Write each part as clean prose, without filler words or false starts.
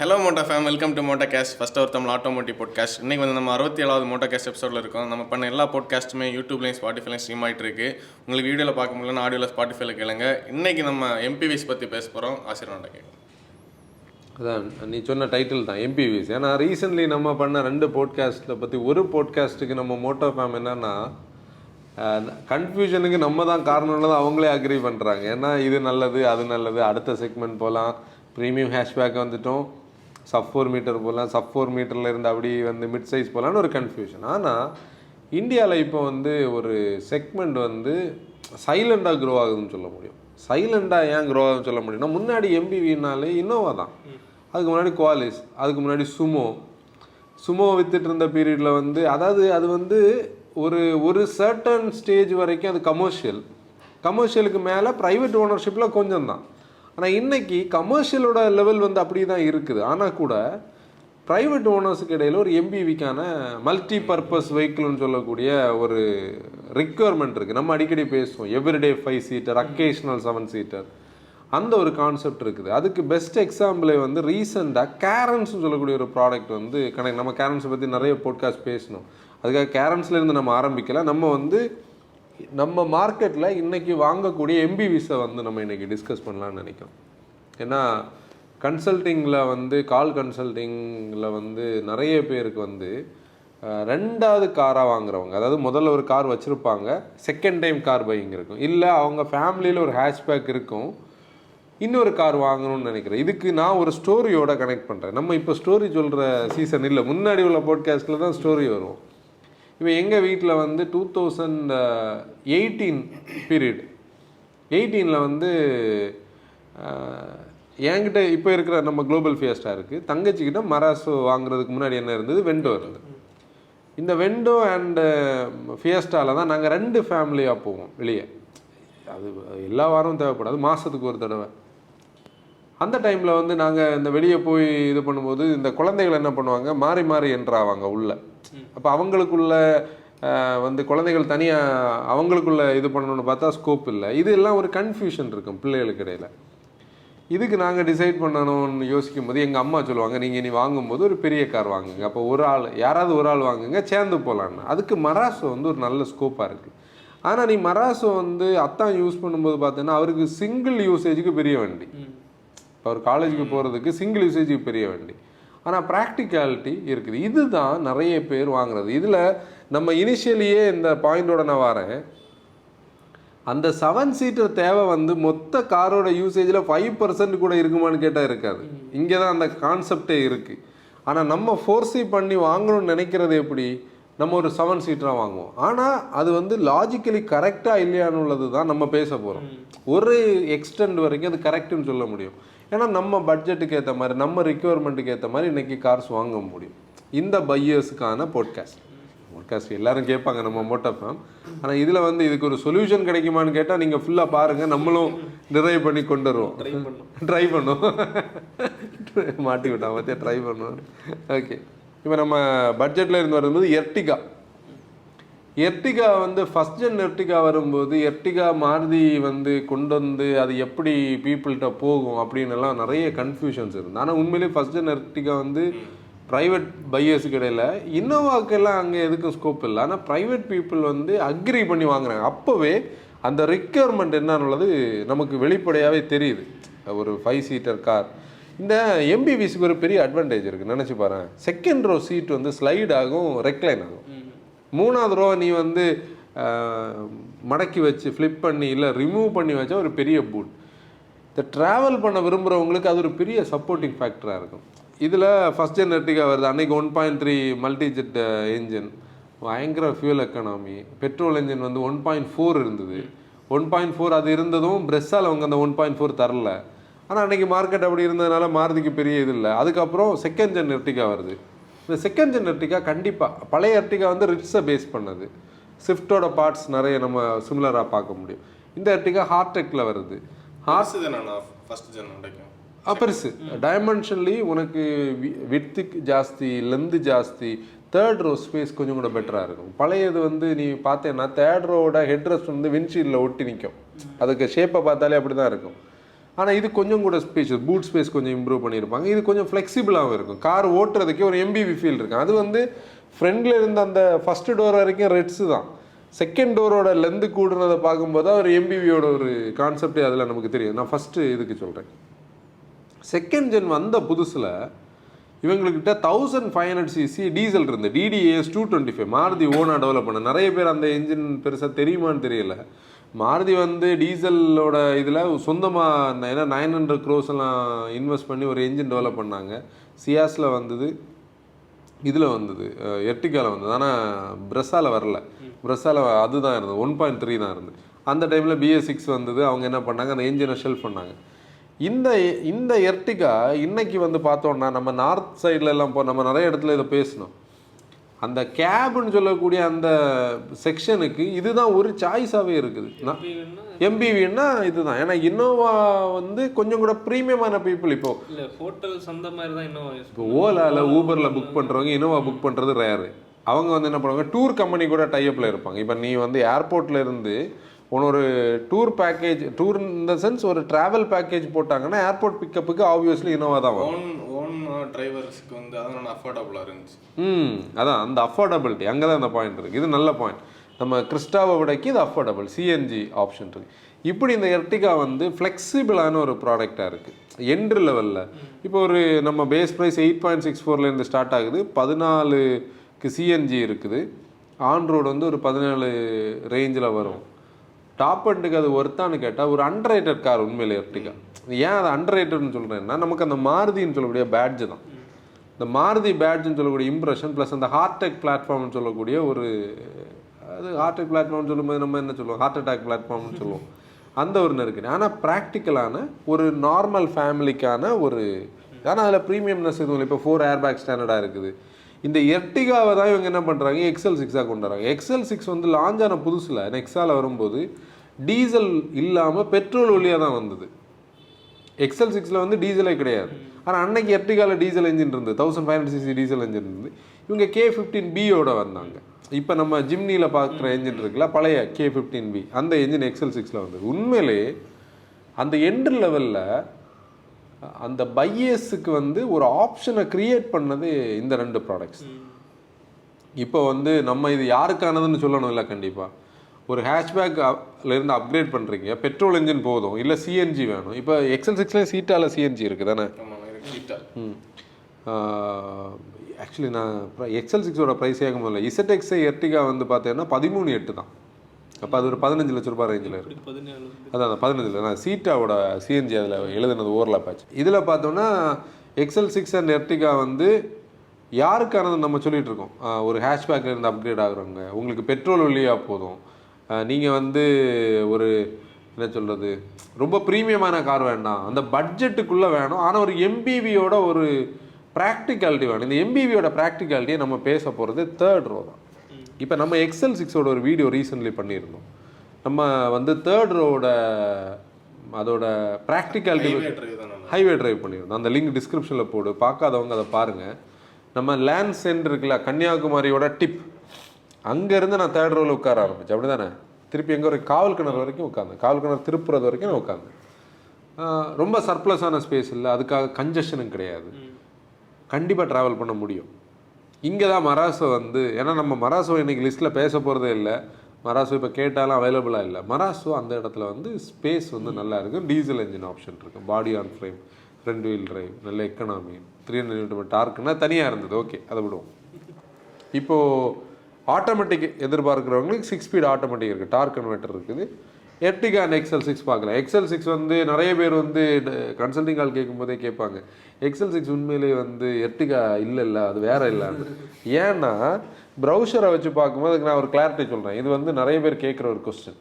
Hello Moto Fam, welcome to Moto Cast, first ஒரு தமிழ் automotive podcast. இன்றைக்கி வந்து நம்ம 67வது மோட்டோ கேஸ்ட் எபிசோடில் இருக்கோம். நம்ம பண்ண எல்லா பாட்காஸ்ட்டுமே யூடியூப்லேயும் ஸ்பாட்டிஃபைலையும் ஸ்ட்ரீம் ஆகிட்டு இருக்கு. உங்களுக்கு வீடியோவில் பார்க்க முடியலன்னா ஆடியோவில் ஸ்பாட்டிஃபைல கேளுங்க. இன்றைக்கி நம்ம எம்பிவிஸ் பற்றி பேச போகிறோம். ஆசீர்வாதம் கேட்கும். அதான் நீ சொன்ன டைட்டில் தான் எம்பிவிஸ். ஏன்னா ரீசெண்ட்லி நம்ம பண்ண 2 பாட்காஸ்ட்டில் பற்றி ஒரு பாட்காஸ்ட்டுக்கு நம்ம மோட்டோ ஃபேம் என்னன்னா கன்ஃபியூஷனுக்கு நம்ம தான் காரணம்னு தான் அவங்களே அக்ரி பண்ணுறாங்க. ஏன்னா இது நல்லது அது நல்லது, அடுத்த செக்மெண்ட் போகலாம், ப்ரீமியம் ஹேஷ்பேக் வந்துட்டோம், சப் 4 மீட்டர் போகலாம், சப் 4 மீட்டரில் இருந்து அப்படி வந்து மிட் சைஸ் போகலான்னு ஒரு கன்ஃபியூஷன். ஆனால் இந்தியாவில் இப்போ வந்து ஒரு செக்மெண்ட் வந்து சைலண்டாக க்ரோ ஆகுதுன்னு சொல்ல முடியும். சைலண்டாக ஏன் க்ரோ ஆகுதுன்னு சொல்ல முடியும்னா, முன்னாடி எம்பிவினாலே இன்னோவா தான், அதுக்கு முன்னாடி குவாலிஸ், அதுக்கு முன்னாடி சுமோ வித்துட்டு இருந்த பீரியடில் வந்து, அதாவது அது வந்து ஒரு சர்டன் ஸ்டேஜ் வரைக்கும் அது கமர்ஷியலுக்கு மேலே ப்ரைவேட் ஓனர்ஷிப்பில் கொஞ்சம் தான். ஆனால் இன்றைக்கி கமர்ஷியலோட லெவல் வந்து அப்படி தான் இருக்குது. ஆனால் கூட ப்ரைவேட் ஓனர்ஸுக்கு இடையில் ஒரு எம்பிவிக்கான மல்டி பர்பஸ் வெஹிக்கிள்னு சொல்லக்கூடிய ஒரு ரிக்குவயர்மெண்ட் இருக்குது. நம்ம அடிக்கடி பேசுவோம், எவ்ரிடே 5 சீட்டர், அக்கேஷனல் 7 சீட்டர், அந்த ஒரு கான்செப்ட் இருக்குது. அதுக்கு பெஸ்ட் எக்ஸாம்பிளே வந்து ரீசெண்டாக கேரன்ஸ்னு சொல்லக்கூடிய ஒரு ப்ராடக்ட் வந்து நம்ம கேரன்ஸை பற்றி நிறைய பாட்காஸ்ட் பேசணும். அதுக்காக கேரன்ஸ்லேருந்து நம்ம ஆரம்பிக்கல. நம்ம மார்க்கெட்டில் இன்றைக்கி வாங்கக்கூடிய எம்பிவிஸை வந்து நம்ம இன்றைக்கி டிஸ்கஸ் பண்ணலான்னு நினைக்கிறோம். ஏன்னா கன்சல்ட்டிங்கில் வந்து கால் கன்சல்ட்டிங்கில் வந்து நிறைய பேருக்கு வந்து 2வது காராக வாங்குறவங்க, அதாவது முதல்ல ஒரு கார் வச்சுருப்பாங்க, செகண்ட் டைம் கார் பையிங் இருக்கும், இல்லை அவங்க ஃபேமிலியில் ஒரு ஹேஷ்பேக் இருக்கும், இன்னொரு கார் வாங்கணும்னு நினைக்கிறேன். இதுக்கு நான் ஒரு ஸ்டோரியோட கனெக்ட் பண்ணுறேன். நம்ம இப்போ ஸ்டோரி சொல்கிற சீசன் இல்லை, முன்னாடி உள்ள பாட்காஸ்ட்டில் தான் ஸ்டோரி வரும். இப்போ எங்கள் வீட்டில் வந்து 2018 பீரியட் 18ல் வந்து என்கிட்ட இப்போ இருக்கிற நம்ம குளோபல் ஃபியஸ்டா இருக்குது, தங்கச்சிக்கிட்ட மராசோ வாங்குறதுக்கு முன்னாடி என்ன இருந்தது, வெண்டோ இருந்தது. இந்த வெண்டோ அண்டு ஃபியஸ்டாவில் தான் நாங்கள் 2 ஃபேமிலியாக போவோம் வெளியே. அது எல்லா வாரமும் தேவைப்படாது, மாதத்துக்கு ஒரு தடவை. அந்த டைமில் வந்து நாங்கள் இந்த வெளியே போய் இது பண்ணும்போது இந்த குழந்தைகள் என்ன பண்ணுவாங்க, மாறி மாறி என்ட்ராவாங்க உள்ளே. அப்போ அவங்களுக்குள்ள வந்து குழந்தைகள் தனியாக அவங்களுக்குள்ள இது பண்ணணும்னு பார்த்தா ஸ்கோப் இல்லை. இது எல்லாம் ஒரு கன்ஃபியூஷன் இருக்கும் பிள்ளைகளுக்கு இடையில். இதுக்கு நாங்கள் டிசைட் பண்ணணும்னு யோசிக்கும் போது எங்கள் அம்மா சொல்லுவாங்க, நீங்கள் இனி வாங்கும்போது ஒரு பெரிய கார் வாங்குங்க, அப்போ யாராவது ஒரு ஆள் வாங்குங்க, சேர்ந்து போகலான்னு. அதுக்கு மராசோ வந்து ஒரு நல்ல ஸ்கோப்பாக இருக்குது. ஆனால் நீ மராசோ வந்து அத்தான் யூஸ் பண்ணும்போது பார்த்தீங்கன்னா அவருக்கு சிங்கிள் யூசேஜுக்கு பெரிய வண்டி, இப்போ அவர் காலேஜுக்கு போகிறதுக்கு சிங்கிள் யூசேஜுக்கு பெரிய வண்டி. ஆனால் ப்ராக்டிகாலிட்டி இருக்குது. இதுதான் நிறைய பேர் வாங்குறது. இதில் நம்ம இனிஷியலியே இந்த பாயிண்டோட நான் வரேன், அந்த 7 சீட்டர் தேவை வந்து மொத்த காரோட யூசேஜில் 5% கூட இருக்குமான்னு கேட்டால் இருக்காது. இங்கே தான் அந்த கான்செப்டே இருக்குது. ஆனால் நம்ம ஃபோர்ஸி பண்ணி வாங்கணும்னு நினைக்கிறது எப்படி, நம்ம ஒரு 7 சீட்டராக வாங்குவோம். ஆனால் அது வந்து லாஜிக்கலி கரெக்டாக இல்லையான்னு உள்ளது தான் நம்ம பேச போகிறோம். ஒரு எக்ஸ்டெண்ட் வரைக்கும் அது கரெக்டுன்னு சொல்ல முடியும். ஏன்னா நம்ம பட்ஜெட்டுக்கு ஏற்ற மாதிரி, நம்ம ரிக்குவயர்மெண்ட்டுக்கு ஏற்ற மாதிரி இன்றைக்கி கார்ஸ் வாங்க முடியும். இந்த பையர்ஸுக்கான பாட்காஸ்ட் எல்லோரும் கேட்பாங்க நம்ம மோட்டோ ஃபேம். ஆனால் இதில் வந்து இதுக்கு ஒரு சொல்யூஷன் கிடைக்குமான்னு கேட்டால் நீங்கள் ஃபுல்லாக பாருங்கள், நம்மளும் டிரைவ் பண்ணி கொண்டு வருவோம். ட்ரை பண்ணுவோம் மாட்டி விட்டா பார்த்தியா, ட்ரை பண்ணுவோம். ஓகே, இப்போ நம்ம பட்ஜெட்டில் இருந்து வரும்போது எர்டிகா வந்து ஃபஸ்ட் ஜென் எர்டிகா வரும்போது, எர்டிகா மாருதி வந்து கொண்டு வந்து அது எப்படி பீப்புள்கிட்ட போகும் அப்படின்னு எல்லாம் நிறைய கன்ஃபியூஷன்ஸ் இருந்தது. ஆனால் உண்மையிலேயே ஃபஸ்ட் ஜென் எர்டிகா வந்து ப்ரைவேட் பையர்ஸுக்கு இடையில், இன்னோவாக்கெல்லாம் அங்கே எதுக்கும் ஸ்கோப் இல்லை. ஆனால் ப்ரைவேட் பீப்புள் வந்து அக்ரி பண்ணி வாங்குறாங்க. அப்போவே அந்த ரிக்குவயர்மெண்ட் என்னன்னுள்ளது நமக்கு வெளிப்படையாகவே தெரியுது. ஒரு 5 சீட்டர் கார், இந்த எம்பிவிஸுக்கு ஒரு பெரிய அட்வான்டேஜ் இருக்குது. நினச்சி பாரு, செகண்ட் ரோ சீட் வந்து ஸ்லைட் ஆகும், ரெக்லைன் ஆகும். 3வது ரோ நீ வந்து மடக்கி வச்சு ஃப்ளிப் பண்ணி இல்லை ரிமூவ் பண்ணி வச்சா ஒரு பெரிய பூட். இந்த ட்ராவல் பண்ண விரும்புகிறவங்களுக்கு அது ஒரு பெரிய சப்போர்ட்டிங் ஃபேக்டராக இருக்கும். இதில் ஃபஸ்ட் ஜென் எர்டிகா வருது, அன்றைக்கி 1.3 மல்டிஜெட் என்ஜின், பயங்கர ஃபியூல் எக்கனாமி. பெட்ரோல் என்ஜின் வந்து 1.4 இருந்தது. 1.4 அது இருந்ததும் பிரெஸ்ஸால் அவங்க அந்த 1.4 தரல. ஆனால் அன்றைக்கி மார்க்கெட் அப்படி இருந்ததுனால மாருதிக்கு பெரிய இது இல்லை. அதுக்கப்புறம் செகண்ட் ஜென் எர்டிகா வருது. இந்த செகண்ட் ஜென் எர்டிகா கண்டிப்பாக பழைய எர்டிகா வந்து ரிட்ஸை பேஸ் பண்ணது, ஸ்விஃப்டோட பார்ட்ஸ் நிறைய நம்ம சிமிலராக பார்க்க முடியும். இந்த எர்டிகா ஹார்டெக்கில் வருது. பெருசு டைமென்ஷன்லி உனக்கு விட்த்துக்கு ஜாஸ்தி, லென்த்து ஜாஸ்தி, 3rd ரோ ஸ்பேஸ் கொஞ்சம் கூட பெட்டராக இருக்கும். பழையது வந்து நீ பார்த்தேன்னா 3rd ரோவோட ஹெட்ரெஸ்ட் வந்து விண்ட்ஷீல்டில் ஒட்டி நிற்கும். அதுக்கு ஷேப்பை பார்த்தாலே அப்படி தான் இருக்கும். ஆனால் இது கொஞ்சம் கூட ஸ்பேஷியஸ், பூட் ஸ்பேஸ் கொஞ்சம் இம்ப்ரூவ் பண்ணியிருப்பாங்க. இது கொஞ்சம் ஃப்ளெக்சிபிளாகவும் இருக்கும். கார் ஓட்டுறதுக்கே ஒரு எம்பிவி ஃபீல் இருக்கும். அது வந்து ஃப்ரண்டில் இருந்த அந்த ஃபஸ்ட்டு டோர் வரைக்கும் ரெட்ஸு தான். செகண்ட் டோரோட லென்த்து கூடுறதை பார்க்கும்போது தான் ஒரு எம்பிவியோட ஒரு கான்செப்டே அதில் நமக்கு தெரியும். நான் ஃபஸ்ட்டு இதுக்கு சொல்கிறேன். செகண்ட் ஜென் வந்த புதுசில் இவங்கக்கிட்ட 1500cc டீசல் இருந்து DDAS 225 மாருதி ஓனாக டெவலப் பண்ண. நிறைய பேர் அந்த என்ஜின் பெருசாக தெரியுமான்னு தெரியல. மாருதி வந்து டீசலோட இதில் சொந்தமாக ஏன்னா 900 crores எல்லாம் இன்வெஸ்ட் பண்ணி ஒரு என்ஜின் டெவலப் பண்ணாங்க. சியாஸில் வந்தது, இதில் வந்தது, எர்டிகாவில் வந்தது. ஆனால் ப்ரெஸ்ஸால் வரல. ப்ரெஸ்ஸால் அதுதான் இருந்தது, 1.3 தான் இருந்தது. அந்த டைமில் BS6 வந்தது. அவங்க என்ன பண்ணாங்க, அந்த என்ஜினை ஷெல்ஃப் பண்ணாங்க. இந்த எர்டிகா இன்னைக்கு வந்து பார்த்தோன்னா நம்ம நார்த் சைடில் எல்லாம் நம்ம நிறைய இடத்துல இதை பேசணும். அந்த கேப்னு சொல்லக்கூடிய அந்த செக்ஷனுக்கு இதுதான் ஒரு சாய்ஸாகவே இருக்குது. எம்பிவின்னா இதுதான். ஏன்னா இன்னோவா வந்து கொஞ்சம் கூட ப்ரீமியமான பீப்புள் இப்போ ஹோட்டல்ஸ் அந்த மாதிரி தான் இன்னோவா. இப்போ ஓலாவில் ஊபரில் புக் பண்ணுறவங்க இன்னோவா புக் பண்ணுறது ரேரு. அவங்க வந்து என்ன பண்ணுவாங்க, டூர் கம்பெனி கூட டைப்பில் இருப்பாங்க. இப்போ நீ வந்து ஏர்போர்ட்டில் இருந்து ஒரு டூர் பேக்கேஜ், டூர் இந்த சென்ஸ் ஒரு ட்ராவல் பேக்கேஜ் போட்டாங்கன்னா ஏர்போர்ட் பிக்கப்புக்கு ஆப்வியஸ்லி இனோவா தான் வரும். ஓன் டிரைவர்ஸ்க்கு வந்து அதனால அஃபோர்டபுளாக இருந்துச்சு. அதான் அந்த அஃபோர்டபிலிட்டி அங்கே தான் அந்த பாயிண்ட் இருக்குது. இது நல்ல பாயிண்ட். நம்ம கிறிஸ்டாவை விடக்கி இது அஃபோர்டபுள், சிஎன்ஜி ஆப்ஷன் இருக்குது. இப்படி இந்த எர்டிகா வந்து ஃப்ளெக்சிபிளான ஒரு ப்ராடக்டாக இருக்குது. என்ட்ரி லெவலில் இப்போ ஒரு நம்ம பேஸ் ப்ரைஸ் 8.64 ஸ்டார்ட் ஆகுது. 14க்கு சிஎன்ஜி இருக்குது. ஆன் ரோடு வந்து ஒரு 17 ரேஞ்சில் வரும். டாப் அண்டுக்கு அது ஒர்த்தான்னு கேட்டால் ஒரு அண்டர் ரேட்டட் கார் உண்மையிலே எர்டிகா. ஏன் அது அண்டர் ரேட்டட்னு சொல்கிறேன்னா, நமக்கு அந்த மாருதின்னு சொல்லக்கூடிய பேட்ஜ் தான். இந்த மாருதி பேட்ஜ்னு சொல்லக்கூடிய இம்ப்ரெஷன் ப்ளஸ் அந்த ஹார்டெக் பிளாட்ஃபார்ம்னு சொல்லக்கூடிய ஒரு, அது ஹார்டெக் பிளாட்ஃபார்ம்னு சொல்லும்போது நம்ம என்ன சொல்லுவோம், ஹார்ட் அட்டாக் பிளாட்ஃபார்ம்னு சொல்லுவோம். அந்த ஒரு நெருக்கடி. ஆனால் ப்ராக்டிக்கலான ஒரு நார்மல் ஃபேமிலிக்கான ஒரு, ஆனால் அதில் ப்ரீமியம்னஸ் எதுவும் இல்லை. இப்போ 4 ஏர்பேக் ஸ்டாண்டர்டாக இருக்குது. இந்த எர்டிகாவை தான் இவங்க என்ன பண்ணுறாங்க, XL6 கொண்டு வராங்க. XL6 வந்து லான்ச் ஆன புதுசில் நெக்ஸாவில் வரும்போது டீசல் இல்லாமல் பெட்ரோல் வழியாக தான் வந்தது. XL6 வந்து டீசலே கிடையாது. ஆனால் அன்னைக்கு எர்டிகாவில் டீசல் என்ஜின் இருந்தது, 1500cc டீசல் என்ஜின் இருந்து. இவங்க K15Bயோட வந்தாங்க. இப்போ நம்ம ஜிம்னியில் பார்க்குற என்ஜின் இருக்குல்ல, பழைய K15B, அந்த என்ஜின் XL6 வந்தது. உண்மையிலே அந்த என்ட்ரி லெவலில் அந்த பையஸுக்கு வந்து ஒரு ஆப்ஷனை கிரியேட் பண்ணது இந்த 2 ப்ராடக்ட்ஸ். இப்போ வந்து நம்ம இது யாருக்கானதுன்னு சொல்லணும் இல்லை, கண்டிப்பாக ஒரு ஹேஷ்பேக்லேருந்து அப்கிரேட் பண்ணுறீங்க, பெட்ரோல் என்ஜின் போதும், இல்லை சிஎன்ஜி வேணும். இப்போ XL6லேயே சீட்டாவில் சிஎன்ஜி இருக்குது தானே. ஆக்சுவலி நான் XL6ஓட ப்ரைஸ் கேட்கும் போதில்ல, ZXi எர்டிகா வந்து பார்த்தீங்கன்னா 13.8 தான். அப்போ அது ஒரு 15 லட்ச ரூபாய் ரேஞ்சில் இருக்குது. அதான் 15 நான் சீட்டாவோட சிஎன்ஜி அதில் எழுதுனது ஓவர்லாப் ஆச்சு. இதில் பார்த்தோன்னா XL6 அண்ட் எர்டிகா வந்து யாருக்கானது நம்ம சொல்லிகிட்டு இருக்கோம். ஒரு ஹேஷ்பேக்கில் இருந்து அப்கிரேட் ஆகுறவங்க, உங்களுக்கு பெட்ரோல் வழியாக போதும், நீங்கள் வந்து ஒரு என்ன சொல்கிறது, ரொம்ப ப்ரீமியமான கார் வேண்டாம், அந்த பட்ஜெட்டுக்குள்ளே வேணும், ஆனால் ஒரு எம்பிவியோட ஒரு ப்ராக்டிகாலிட்டி வேணும். இந்த எம்பிவியோட ப்ராக்டிகாலிட்டியை நம்ம பேச போகிறது தேர்ட் ரோ தான். இப்போ நம்ம XL6ஓட ஒரு வீடியோ ரீசெண்ட்லி பண்ணியிருந்தோம். நம்ம வந்து தேர்ட் ரோட அதோட ப்ராக்டிகாலிட்டி ஹைவே ட்ரைவ் பண்ணியிருந்தோம். அந்த லிங்க் டிஸ்கிரிப்ஷனில் போடு, பார்க்காதவங்க அதை பாருங்கள். நம்ம லேண்ட் சென்டர் இருக்குல்ல, கன்னியாகுமரியோட டிப், அங்கேருந்து நான் தேர்ட் ரோவில் உட்கார ஆரம்பித்தேன். அப்படி தானே திருப்பி எங்கே ஒரு காவல் கிணறு வரைக்கும் உட்காந்தேன். காவல் கிணறு திருப்புறது வரைக்கும் நான் உட்காந்தேன். ரொம்ப சர்ப்ளஸான ஸ்பேஸ் இல்லை, அதுக்காக கன்ஜஷனும் கிடையாது, கண்டிப்பாக ட்ராவல் பண்ண முடியும். இங்கே தான் மராசோ வந்து, ஏன்னா நம்ம மராசோ இன்றைக்கி லிஸ்ட்டில் பேச போகிறதே இல்லை. மராசோ இப்போ கேட்டாலும் அவைலபிளாக இல்லை. மராசோ அந்த இடத்துல வந்து ஸ்பேஸ் வந்து நல்லா இருக்கும். டீசல் என்ஜின் ஆப்ஷன் இருக்கும், body on frame, front wheel drive, நல்ல எக்கனாமி, 300 Nm டார்க்குன்னா தனியாக இருந்தது. ஓகே, அதை விடுவோம். இப்போது ஆட்டோமேட்டிக் எதிர்பார்க்குறவங்களுக்கு 6 ஸ்பீட் ஆட்டோமேட்டிக் இருக்குது, டார்க் கன்வெர்ட்டர் இருக்குது. எர்டிகா அண்ட் XL6 பார்க்கலாம். XL6 வந்து நிறைய பேர் வந்து கன்சல்டிங் கால் கேட்கும்போதே கேட்பாங்க, XL6 உண்மையிலே வந்து எர்டிகா இல்லை அது வேற இல்லை. ஏன்னா ப்ரௌசரை வச்சு பார்க்கும்போது அதுக்கு நான் ஒரு கிளாரிட்டி சொல்கிறேன். இது வந்து நிறைய பேர் கேட்குற ஒரு கொஸ்டின்.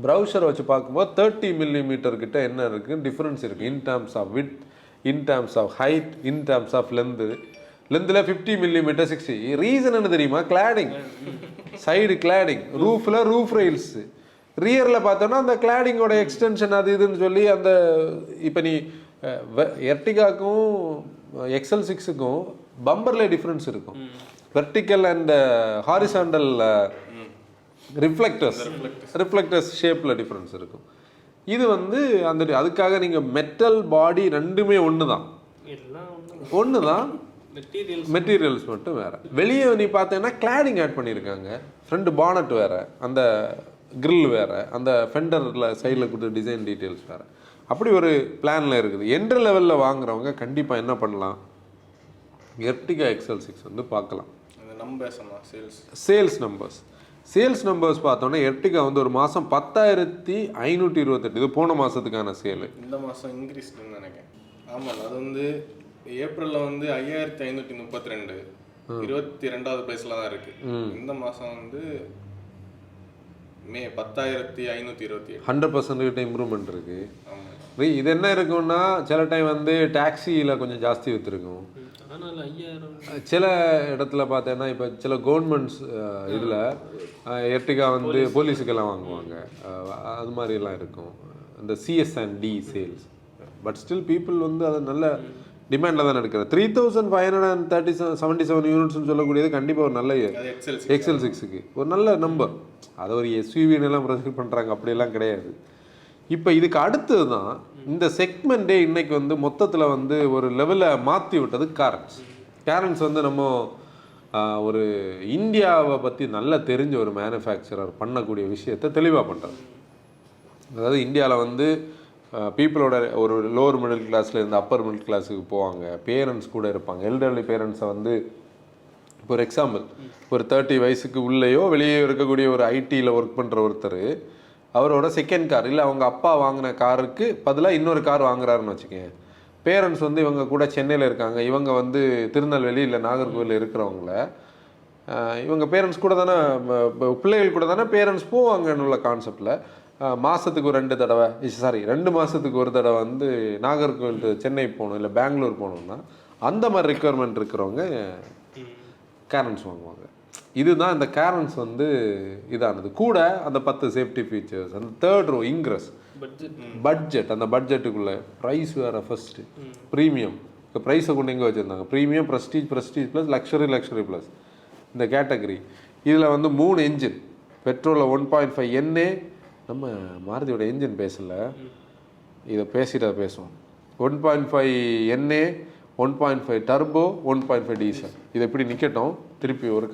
ப்ரௌசரை வச்சு பார்க்கும்போது 30 mm கிட்ட என்ன இருக்குது, டிஃப்ரென்ஸ் இருக்குது. இன் terms of width, in terms of height, in terms of length. லென்த்தில் 50 mm 60. ரீசன் என்ன தெரியுமா, கிளாடிங், சைடு கிளாடிங், ரூஃபில் ரூஃப் ரெயில்ஸு, ரியரில் பார்த்தோன்னா அந்த கிளாடிங்கோட எக்ஸ்டென்ஷன் அது இதுன்னு சொல்லி அந்த இப்போ நீ எர்டிகாக்கும் XL6க்கும் பம்பரில் டிஃப்ரென்ஸ் இருக்கும். வெர்டிக்கல் அண்ட் ஹாரிசாண்டல் ரிஃப்ளெக்டர்ஸ் ஷேப்பில் டிஃப்ரென்ஸ் இருக்கும். இது வந்து அந்த அதுக்காக நீங்கள் மெட்டல் பாடி ரெண்டுமே ஒன்று தான், எல்லாம் ஒன்று தான், மெட்டீரியல்ஸ் மெட்டீரியல்ஸ் மட்டும் வேறு. வெளியே நீ பார்த்தீங்கன்னா கிளாடிங் ஆட் பண்ணியிருக்காங்க, ஃப்ரண்ட் பானட் வேறு, அந்த கிரில் வேறு, அந்த ஃபெண்டரில் சைடில் கொடுத்த டிசைன் டீட்டெயில்ஸ் வேறு, அப்படி ஒரு பிளானில் இருக்குது. என்ட்ரி லெவலில் வாங்குறவங்க கண்டிப்பாக என்ன பண்ணலாம், எர்டிகா XL6 வந்து பார்க்கலாம். சேல்ஸ் நம்பர்ஸ் பார்த்தோன்னா எர்டிகா வந்து ஒரு மாதம் 10,528, இது போன மாதத்துக்கான சேலு. இந்த மாதம் இன்க்ரீஸ் நினைக்கிறேன். ஆமாம், அது வந்து ஏப்ரலில் வந்து 5,532 22வது பிளேஸில் தான் இருக்குது. இந்த மாதம் வந்து மே 10,528. 100% இம்ப்ரூவ்மெண்ட் இருக்குது. இது என்ன இருக்குன்னா சில டைம் வந்து டாக்ஸியில் கொஞ்சம் ஜாஸ்தி விற்றுருக்கும். ஆனால் 5,000 சில இடத்துல பார்த்தேன்னா இப்போ சில கவர்மெண்ட்ஸ் இதில் எர்டிகா வந்து போலீஸுக்கெல்லாம் வாங்குவாங்க, அது மாதிரிலாம் இருக்கும் இந்த CS&D sales. But still people வந்து அதை நல்ல டிமாண்டில் தான் எடுக்கிறார். 3,577 யூனிட்ஸ்னு சொல்லக்கூடியது கண்டிப்பாக ஒரு நல்ல XL6க்கு ஒரு நல்ல நம்பர். அதை ஒரு SUV-ன்னெல்லாம் ப்ரொஜெக்ட் பண்ணுறாங்க, அப்படியெல்லாம் கிடையாது. இப்போ இதுக்கு அடுத்தது தான் இந்த செக்மெண்ட்டே இன்னைக்கு வந்து மொத்தத்தில் வந்து ஒரு லெவலில் மாற்றி விட்டது கேரன்ஸ் வந்து நம்ம ஒரு இந்தியாவை பற்றி நல்லா தெரிஞ்ச ஒரு மேனுஃபேக்சரர் பண்ணக்கூடிய விஷயத்தை தெளிவாக பண்ணுறாரு. அதாவது இந்தியாவில் வந்து பீப்புளோட ஒரு லோவர் மிடில் கிளாஸில் இருந்து அப்பர் மிடில் கிளாஸுக்கு போவாங்க, பேரண்ட்ஸ் கூட இருப்பாங்க. எல்டர்லி பேரண்ட்ஸை வந்து இப்போ ஒரு எக்ஸாம்பிள், ஒரு 30 வயசுக்கு உள்ளேயோ வெளியே இருக்கக்கூடிய ஒரு ஐடியில் ஒர்க் பண்ணுற ஒருத்தர் அவரோட செகண்ட் கார் இல்லை அவங்க அப்பா வாங்கின காருக்கு பதிலாக இன்னொரு கார் வாங்குறாருன்னு வச்சுக்கேன். பேரண்ட்ஸ் வந்து இவங்க கூட சென்னையில் இருக்காங்க, இவங்க வந்து திருநெல்வேலி இல்லை நாகர்கோவில் இருக்கிறவங்கள இவங்க பேரண்ட்ஸ் கூட தானே பிள்ளைகள் கூட தானே பேரண்ட்ஸ் போவாங்கன்னு உள்ள கான்செப்டில் மாதத்துக்கு ஒரு 2 மாதத்துக்கு ஒரு தடவை வந்து நாகர்கோவில் சென்னை போகணும் இல்லை பெங்களூர் போகணுன்னா அந்த மாதிரி ரெக்குயர்மெண்ட் இருக்கிறவங்க கேரன்ஸ் வாங்குவாங்க. இதுதான் இந்த கேரன்ஸ் வந்து இதானது. கூட அந்த 10 சேஃப்டி ஃபீச்சர்ஸ், அந்த 3rd row இன்க்ரஸ் பட்ஜெட், அந்த பட்ஜெட்டுக்குள்ளே ப்ரைஸ் வேறு ஃபஸ்ட்டு ப்ரீமியம். இப்போ ப்ரைஸை கொண்டு எங்கே வச்சுருந்தாங்க, premium, prestige plus luxury plus இந்த கேட்டகரி. இதில் வந்து 3 என்ஜின், பெட்ரோலில் 1.5 NA, நம்ம மாருதியோட என்ஜின் பேசல, இதை பேசிட்டு பேசுவோம். 1.5 NA, 1.5 டர்போ, 1.5 டீசல். இது எப்படி நிற்கட்டும், திருப்பி ஒரு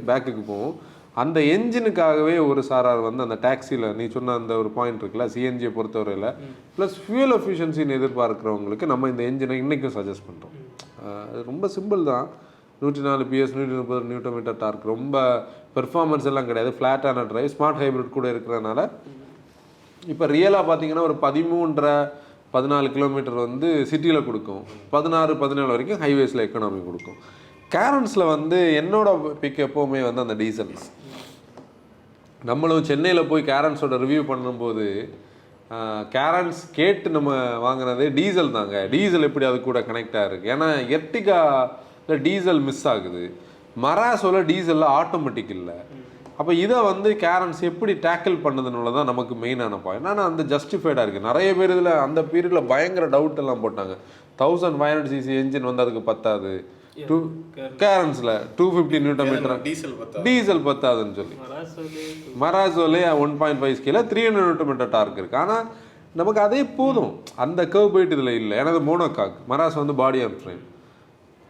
பேக்குக்கு போவோம். அந்த என்ஜினுக்காகவே ஒரு சாரார் வந்து அந்த டாக்ஸியில் நீ சொன்ன அந்த ஒரு பாயிண்ட் இருக்குல்ல, சிஎன்ஜியை பொறுத்தவரையில் ப்ளஸ் ஃபியூல் எஃபிஷியன்சின்னு எதிர்பார்க்குறவங்களுக்கு நம்ம இந்த என்ஜினை இன்றைக்கும் சஜஸ்ட் பண்ணுறோம். அது ரொம்ப சிம்பிள் தான், 104 PS, 130 Nm டார்க், ரொம்ப பெர்ஃபார்மன்ஸ் எல்லாம் கிடையாது, ஃப்ளாட்டான ட்ரைவ், ஸ்மார்ட் ஹைப்ரிட் கூட இருக்கிறதுனால. இப்போ ரியலாக பார்த்தீங்கன்னா ஒரு 13.5-14 கிலோமீட்டர் வந்து சிட்டியில் கொடுக்கும், 16-17 வரைக்கும் ஹைவேஸில் எக்கனாமி கொடுக்கும். கேரன்ஸில் வந்து என்னோட பிக் எப்போவுமே வந்து அந்த டீசல் தான். நம்மளும் சென்னையில் போய் கேரன்ஸோட ரிவ்யூ பண்ணும்போது கேரன்ஸ் கேட்டு நம்ம வாங்கினதே டீசல் தாங்க. டீசல் எப்படி அது கூட கனெக்ட் ஆகிருக்கு, ஏன்னா எர்டிகாவில் டீசல் மிஸ் ஆகுது, மராசோவில் டீசலில் ஆட்டோமேட்டிக் இல்லை. அப்போ இதை வந்து கேரன்ஸ் எப்படி டேக்கிள் பண்ணதுனால தான் நமக்கு மெயினான பாயிண்ட். ஆனால் அந்த ஜஸ்டிஃபைடாக இருக்குது. நிறைய பேர் இதில் அந்த பீரியடில் பயங்கர டவுட் எல்லாம் போட்டாங்க, 1500cc என்ஜின் வந்து அதுக்கு பத்தாது, கேரன்ஸில் 250 Nm டீசல் பத்தாதுன்னு சொல்லி. மராசோலே 1.5 ஸ்கேல 300 Nm டார்க் இருக்குது. ஆனால் நமக்கு அதே போதும், அந்த கர்வ் போயிட்டு இதில் இல்லை. ஏன்னா அது மோனோகாக், மராஸ் வந்து பாடி அண்ட் ஃப்ரேம்.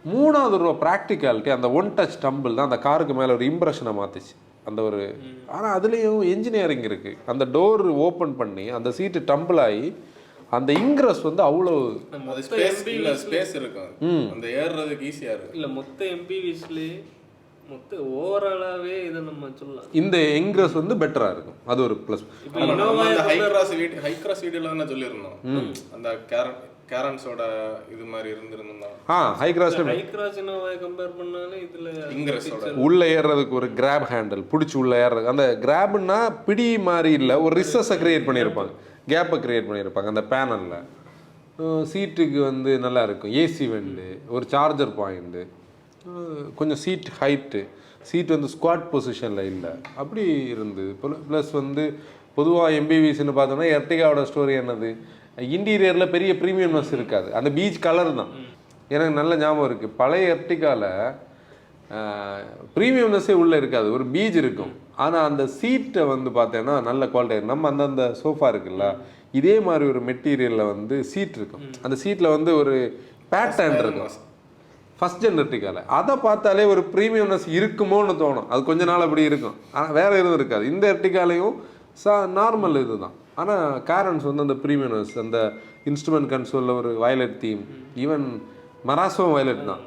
3வது ப்ராக்டிகாலிட்டி, அந்த ஒன் டச் டம்பிள் தான் அந்த காருக்கு மேலே ஒரு இம்ப்ரெஷனை மாற்றிச்சு அந்த ஒரு. ஆனால் அதுலேயும் இன்ஜினியரிங் இருக்குது. அந்த டோர் ஓப்பன் பண்ணி அந்த சீட்டு டம்பிள் ஆகி அந்த இன்க்ரஸ் வந்து அவ்வளோ ஸ்பேஸ் இருக்கும், அந்த ஏறுறதுக்கு ஈஸியாக இருக்கும். இல்லை மொத்த எம்பிவிஸ்லேயே மொத்த ஓவராலாகவே இதை நம்ம சொல்லலாம், இந்த இன்க்ரஸ் வந்து பெட்டராக இருக்கும். அது ஒரு ப்ளஸ். ஹை கிராஸ் வீடியோவில் தான் சொல்லியிருந்தோம், அந்த கேரன்ஸோட இது மாதிரி இருந்திருந்தோம். ஹை கிராஸ் இனோவாவை கம்பேர் பண்ணாலே இதில் இன்க்ரஸோட உள்ளே ஏறுறதுக்கு ஒரு கிராப் ஹேண்டில் பிடிச்சி உள்ளே ஏறுறது. அந்த கிராப்னா பிடி மாதிரி இல்லை, ஒரு ரிசஸை கிரியேட் பண்ணியிருப்பாங்க, கேப்பை கிரியேட் பண்ணியிருப்பாங்க அந்த பேனலில். சீட்டுக்கு வந்து நல்லா இருக்கும், ஏசி வெண்டு, ஒரு சார்ஜர் பாயிண்ட்டு, கொஞ்சம் சீட் ஹைட்டு, சீட் வந்து ஸ்குவாட் பொசிஷனில் இல்லை, அப்படி இருந்தது. ப்ளஸ் வந்து பொதுவாக எம்பிவிஸ்ன்னு பார்த்தோன்னா எர்டிகாவோட ஸ்டோரி என்னது, இன்டீரியரில் பெரிய ப்ரீமியம்னஸ் இருக்காது, அந்த பீச் கலர் தான். எனக்கு நல்ல ஞாபகம் இருக்குது, பழைய எர்டிகாவில் ப்ரீமியம்னஸே உள்ளே இருக்காது, ஒரு பீச் இருக்கும். ஆனால் அந்த சீட்டை வந்து பார்த்தேன்னா நல்ல குவாலிட்டி. நம்ம அந்தந்த சோஃபா இருக்குல்ல, இதே மாதிரி ஒரு மெட்டீரியலில் வந்து சீட் இருக்கும். அந்த சீட்டில் வந்து ஒரு பேட்டர்ன் இருக்கும் ஃபஸ்ட் ஜென் எர்டிகால. அதை பார்த்தாலே ஒரு ப்ரீமியம்னஸ் இருக்குமோன்னு தோணும். அது கொஞ்ச நாள் அப்படி இருக்கும், ஆனால் வேறு எதுவும் இருக்காது. இந்த எர்டிகாலையும் நார்மல் இது தான். ஆனால் காரன்ஸ் வந்து அந்த ப்ரீமியம்னஸ், அந்த இன்ஸ்ட்ருமெண்ட் கன்சோலில் ஒரு வயலட் தீம், ஈவன் மராசோவும் வயலட் தான்.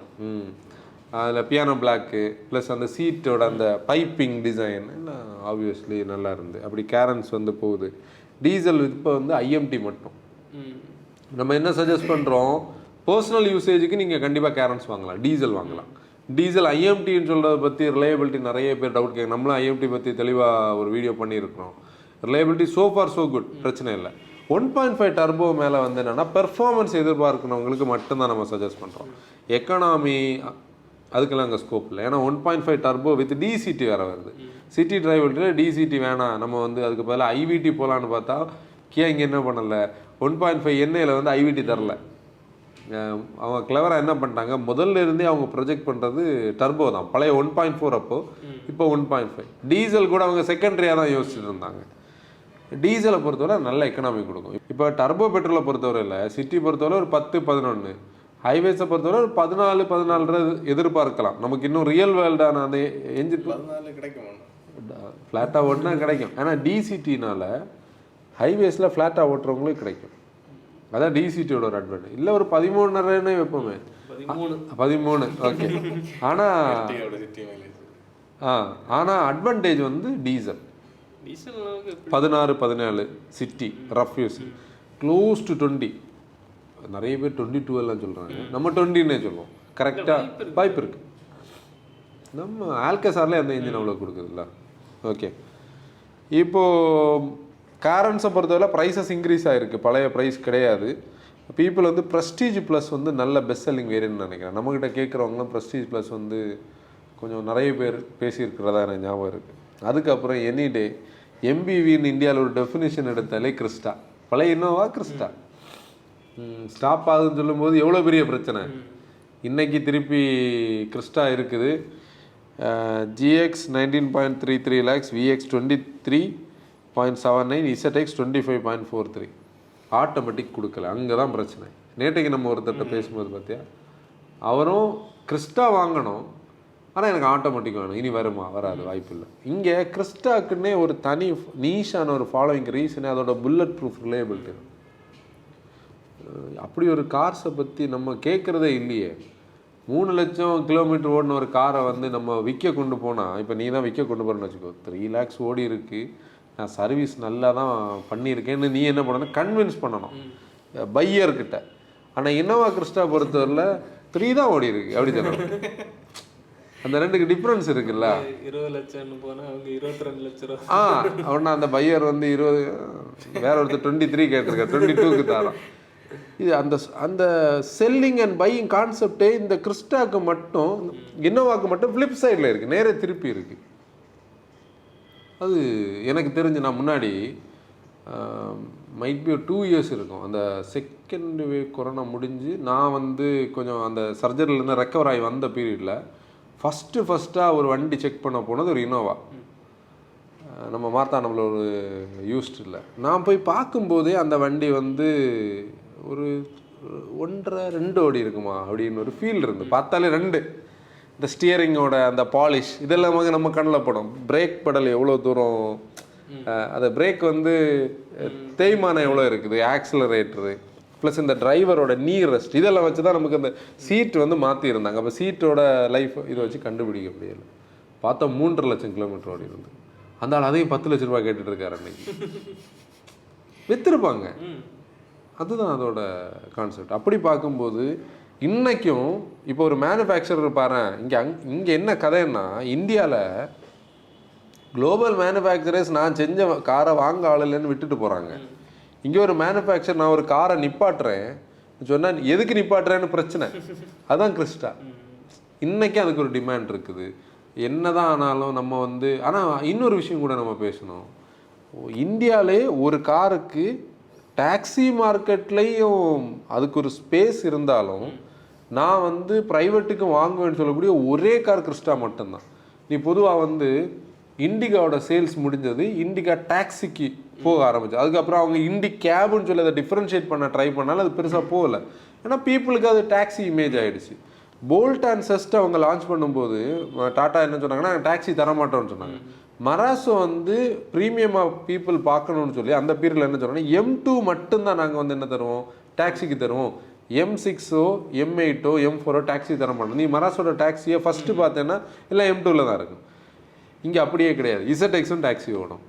அதில் பியானோ பிளாக்கு ப்ளஸ் அந்த சீட்டோட அந்த பைப்பிங் டிசைன் எல்லாம் ஆப்வியஸ்லி நல்லா இருந்து அப்படி கேரன்ஸ் வந்து போகுது. டீசல் இப்போ வந்து ஐஎம்டி மட்டும். நம்ம என்ன சஜஸ்ட் பண்ணுறோம், பர்சனல் யூசேஜுக்கு நீங்கள் கண்டிப்பாக கேரன்ஸ் வாங்கலாம், டீசல் வாங்கலாம். டீசல் ஐஎம்டின்னு சொல்கிறத பற்றி ரிலையபிலிட்டி நிறைய பேர் டவுட் கேட்க. நம்மளும் ஐஎம்டி பற்றி தெளிவாக ஒரு வீடியோ பண்ணியிருக்கிறோம். Reliability so for so good, பிரச்சனை இல்லை. 1.5 டர்போ மேலே வந்து என்னென்னா பெர்ஃபார்மன்ஸ் எதிர்பார்க்கணவங்களுக்கு மட்டும்தான் நம்ம சஜஸ்ட் பண்ணுறோம். எக்கனாமி அதுக்கெல்லாம் அங்கே ஸ்கோப் இல்லை. ஏன்னா 1.5 டர்போ வித் டிசிடி வேறு வருது. சிட்டி டிரைவர்ல டிசிடி வேணாம், நம்ம வந்து அதுக்கு பதிலாக ஐவிடி போகலான்னு பார்த்தா கியா இங்கே என்ன பண்ணலை, 1.5 எண்ணெயில் வந்து ஐவிடி தரல. அவங்க கிளவராக என்ன பண்ணிட்டாங்க, முதல்ல இருந்தே அவங்க ப்ரொஜெக்ட் பண்ணுறது டர்போ தான். பழைய 1.4 அப்போ, இப்போ 1.5. டீசல் கூட அவங்க செகண்டரியாக தான் யோசிச்சுட்டு இருந்தாங்க. டீசலை பொறுத்தவரை நல்ல எக்கனாமி கொடுக்கும். இப்போ டர்போ பெட்ரோலை பொறுத்தவரை இல்லை, சிட்டி பொறுத்தவரை ஒரு 10-11, ஹைவேஸை பொறுத்தவரை ஒரு 14 எதிர்பார்க்கலாம். நமக்கு இன்னும் ரியல் வேர்ல்டான அந்த என்ஜின் கிடைக்கும், ஃப்ளாட்டாக ஓட்டினா கிடைக்கும். ஆனால் டிசிடினால ஹைவேஸில் ஃப்ளாட்டாக ஓட்டுறவங்களுக்கு கிடைக்கும். அதான் டிசிடியோட ஒரு அட்வான்டேஜ். இல்லை ஒரு 13.5 வைப்போமே, 13 ஓகே. ஆனால் அட்வான்டேஜ் வந்து diesel 16-17 city rough use, close to 20. நிறைய பேர் 22 எல்லாம் சொல்கிறாங்க, நம்ம 20ன்னே சொல்லுவோம். கரெக்டாக வாய்ப்பு இருக்குது. நம்ம ஆல்கசாரில் அந்த இன்ஜின் அவ்வளோ கொடுக்குதுல்ல. ஓகே, இப்போது காரன்ஸை பொறுத்தவரை ப்ரைஸஸ் இன்க்ரீஸ் ஆகிருக்கு, பழைய ப்ரைஸ் கிடையாது. பீப்புள் வந்து ப்ரெஸ்டீஜ் ப்ளஸ் வந்து நல்ல பெஸ்ட் செல்லிங் வேரியன்ட்னு நினைக்கிறேன். நம்மக்கிட்ட கேட்குறவங்களாம் ப்ரெஸ்டீஜ் ப்ளஸ் வந்து கொஞ்சம் நிறைய பேர் பேசியிருக்கிறதா எனக்கு ஞாபகம் இருக்குது. அதுக்கப்புறம் எனி டே எம்பிவின்னு இந்தியாவில் ஒரு டெஃபினிஷன் எடுத்தாலே கிறிஸ்டா, பழைய இன்னோவா கிறிஸ்டா ஸ்டாப் ஆகுதுன்னு சொல்லும்போது எவ்வளோ பெரிய பிரச்சனை. இன்றைக்கி திருப்பி கிறிஸ்டா இருக்குது. GX 19.33 lakhs, VX 23.79, ZX 25.43. Automatic கொடுக்கல, அங்கே தான் பிரச்சனை. நேற்றைக்கு நம்ம ஒருத்தர்கிட்ட பேசும்போது பார்த்தியா, அவரும் கிறிஸ்டா வாங்கணும், ஆனால் எனக்கு ஆட்டோமேட்டிக் வேணும். இனி வருமா? வராது, வாய்ப்பு இல்லை. இங்கே கிறிஸ்டாக்குன்னே ஒரு தனி நீஷான ஒரு ஃபாலோவிங் ரீசனே அதோட புல்லட் ப்ரூஃப் ரிலையபிலிட்டி. அப்படி ஒரு கார்ஸை பற்றி நம்ம கேட்குறதே இல்லையே. 3 லட்சம் கிலோமீட்டர் ஓடின ஒரு காரை வந்து நம்ம விற்க கொண்டு போனால், இப்போ நீ தான் விற்க கொண்டு போகிறேன்னு வச்சுக்கோ, 3 lakhs ஓடி இருக்குது, நான் சர்வீஸ் நல்லா தான் பண்ணியிருக்கேன்னு நீ என்ன பண்ணணும், கன்வின்ஸ் பண்ணணும் பையர்கிட்ட. ஆனால் இன்னோவா கிறிஸ்டா பொறுத்தவரையில் 3 தான் ஓடி இருக்கு அப்படி சொல்லணும். அந்த ரெண்டுக்கு டிஃப்ரென்ஸ் இருக்குல்ல. 20 லட்சம் போனால் அவங்க 22 லட்ச ரூபா. அவனா அந்த பையர் வந்து 20, வேற ஒருத்தர் 23 கேட்டிருக்கா, 22க்கு தரோம். இது அந்த அந்த செல்லிங் அண்ட் பையிங் கான்செப்டே இந்த கிறிஸ்டாக்கு மட்டும், இன்னோவாக்கு மட்டும் ஃப்ளிப் சைடில் இருக்குது, நேரே திருப்பி இருக்குது. அது எனக்கு தெரிஞ்சு நான் முன்னாடி மைட் பி 2 years இருக்கும், அந்த செகண்ட் வேவ் கொரோனா முடிஞ்சு நான் வந்து கொஞ்சம் அந்த சர்ஜரியிலேருந்து ரெக்கவர் ஆகி வந்த பீரியடில் ஃபஸ்ட்டாக ஒரு வண்டி செக் பண்ண போனது ஒரு இன்னோவா. நம்ம மார்த்தாண்டம்ல ஒரு யூஸ்ட் இல்லை. நான் போய் பார்க்கும்போதே அந்த வண்டி வந்து ஒரு 1.5-2 ஓடி இருக்குமா அப்படின்னு ஒரு ஃபீல் இருந்து பார்த்தாலே 2. இந்த ஸ்டியரிங்கோட அந்த பாலிஷ் இதெல்லாம் நம்ம கண்ணில் படும். பிரேக் படல் எவ்வளோ தூரம், அந்த பிரேக் வந்து தேய்மானம் எவ்வளோ இருக்குது, ஆக்சிலரேட்டரு ப்ளஸ் இந்த டிரைவரோட நீ ரெஸ்ட், இதெல்லாம் வச்சு தான் நமக்கு அந்த சீட் வந்து மாற்றிருந்தாங்க. அப்போ சீட்டோட லைஃப் இதை வச்சு கண்டுபிடிக்க முடியலை. பார்த்தா 3.5 லட்சம் கிலோமீட்டர் ஓடி இருந்து அந்த ஆள் அதையும் 10 லட்ச ரூபா கேட்டுட்டு இருக்காரு. அன்னைக்கு விற்றுருப்பாங்க. அதுதான் அதோட கான்செப்ட். அப்படி பார்க்கும்போது இன்றைக்கும் இப்போ ஒரு மேனுஃபேக்சரர் பாரு, இங்கே என்ன கதைன்னா, இந்தியாவில் குளோபல் மேனுஃபேக்சரர்ஸ் நான் செஞ்ச காரை வாங்க ஆள் இல்லைன்னு விட்டுட்டு போகிறாங்க. இங்கே ஒரு மேனுஃபேக்சர் நான் ஒரு காரை நிப்பாட்டுறேன் சொன்னால் எதுக்கு நிப்பாட்டுறேன்னு பிரச்சனை. அதுதான் கிறிஸ்டா. இன்றைக்கி அதுக்கு ஒரு டிமாண்ட் இருக்குது. என்னதான் ஆனாலும் நம்ம வந்து, ஆனால் இன்னொரு விஷயம் கூட நம்ம பேசணும். இந்தியாவிலே ஒரு காருக்கு டாக்ஸி மார்க்கெட்லேயும் அதுக்கு ஒரு ஸ்பேஸ் இருந்தாலும் நான் வந்து ப்ரைவேட்டுக்கு வாங்குவேன்னு சொல்லக்கூடிய ஒரே கார் கிறிஸ்டா மட்டும்தான். நீ பொதுவாக வந்து இண்டிகாவோட சேல்ஸ் முடிஞ்சது, இண்டிகா டாக்ஸிக்கு போக ஆரம்பிச்சு. அதுக்கப்புறம் அவங்க இண்டி கேபுன்னு சொல்லி அதை டிஃப்ரென்ஷியேட் பண்ண ட்ரை பண்ணாலும் அது பெருசாக போகலை. ஏன்னா பீப்புளுக்கு அது டாக்ஸி இமேஜ் ஆகிடுச்சு. போல்ட் அண்ட் செஸ்ட் அவங்க லான்ச் பண்ணும்போது டாட்டா என்ன சொன்னாங்கன்னா டாக்ஸி தரமாட்டோம்னு சொன்னாங்க. மராசோ வந்து ப்ரீமியமாக பீப்புள் பார்க்கணும்னு சொல்லி அந்த பீரியடில் என்ன சொன்னாங்கன்னா M2 மட்டும்தான் நாங்கள் வந்து என்ன தருவோம், டாக்ஸிக்கு தருவோம். M6ஓ M8ஓ M4ஓ டாக்ஸி தர மாட்டோம். நீ மராசோட டாக்ஸியை ஃபஸ்ட்டு பார்த்தேன்னா இல்லை M2ல தான் இருக்கும். இங்கே அப்படியே கிடையாது. ZX-ம் டாக்ஸி ஓடும்.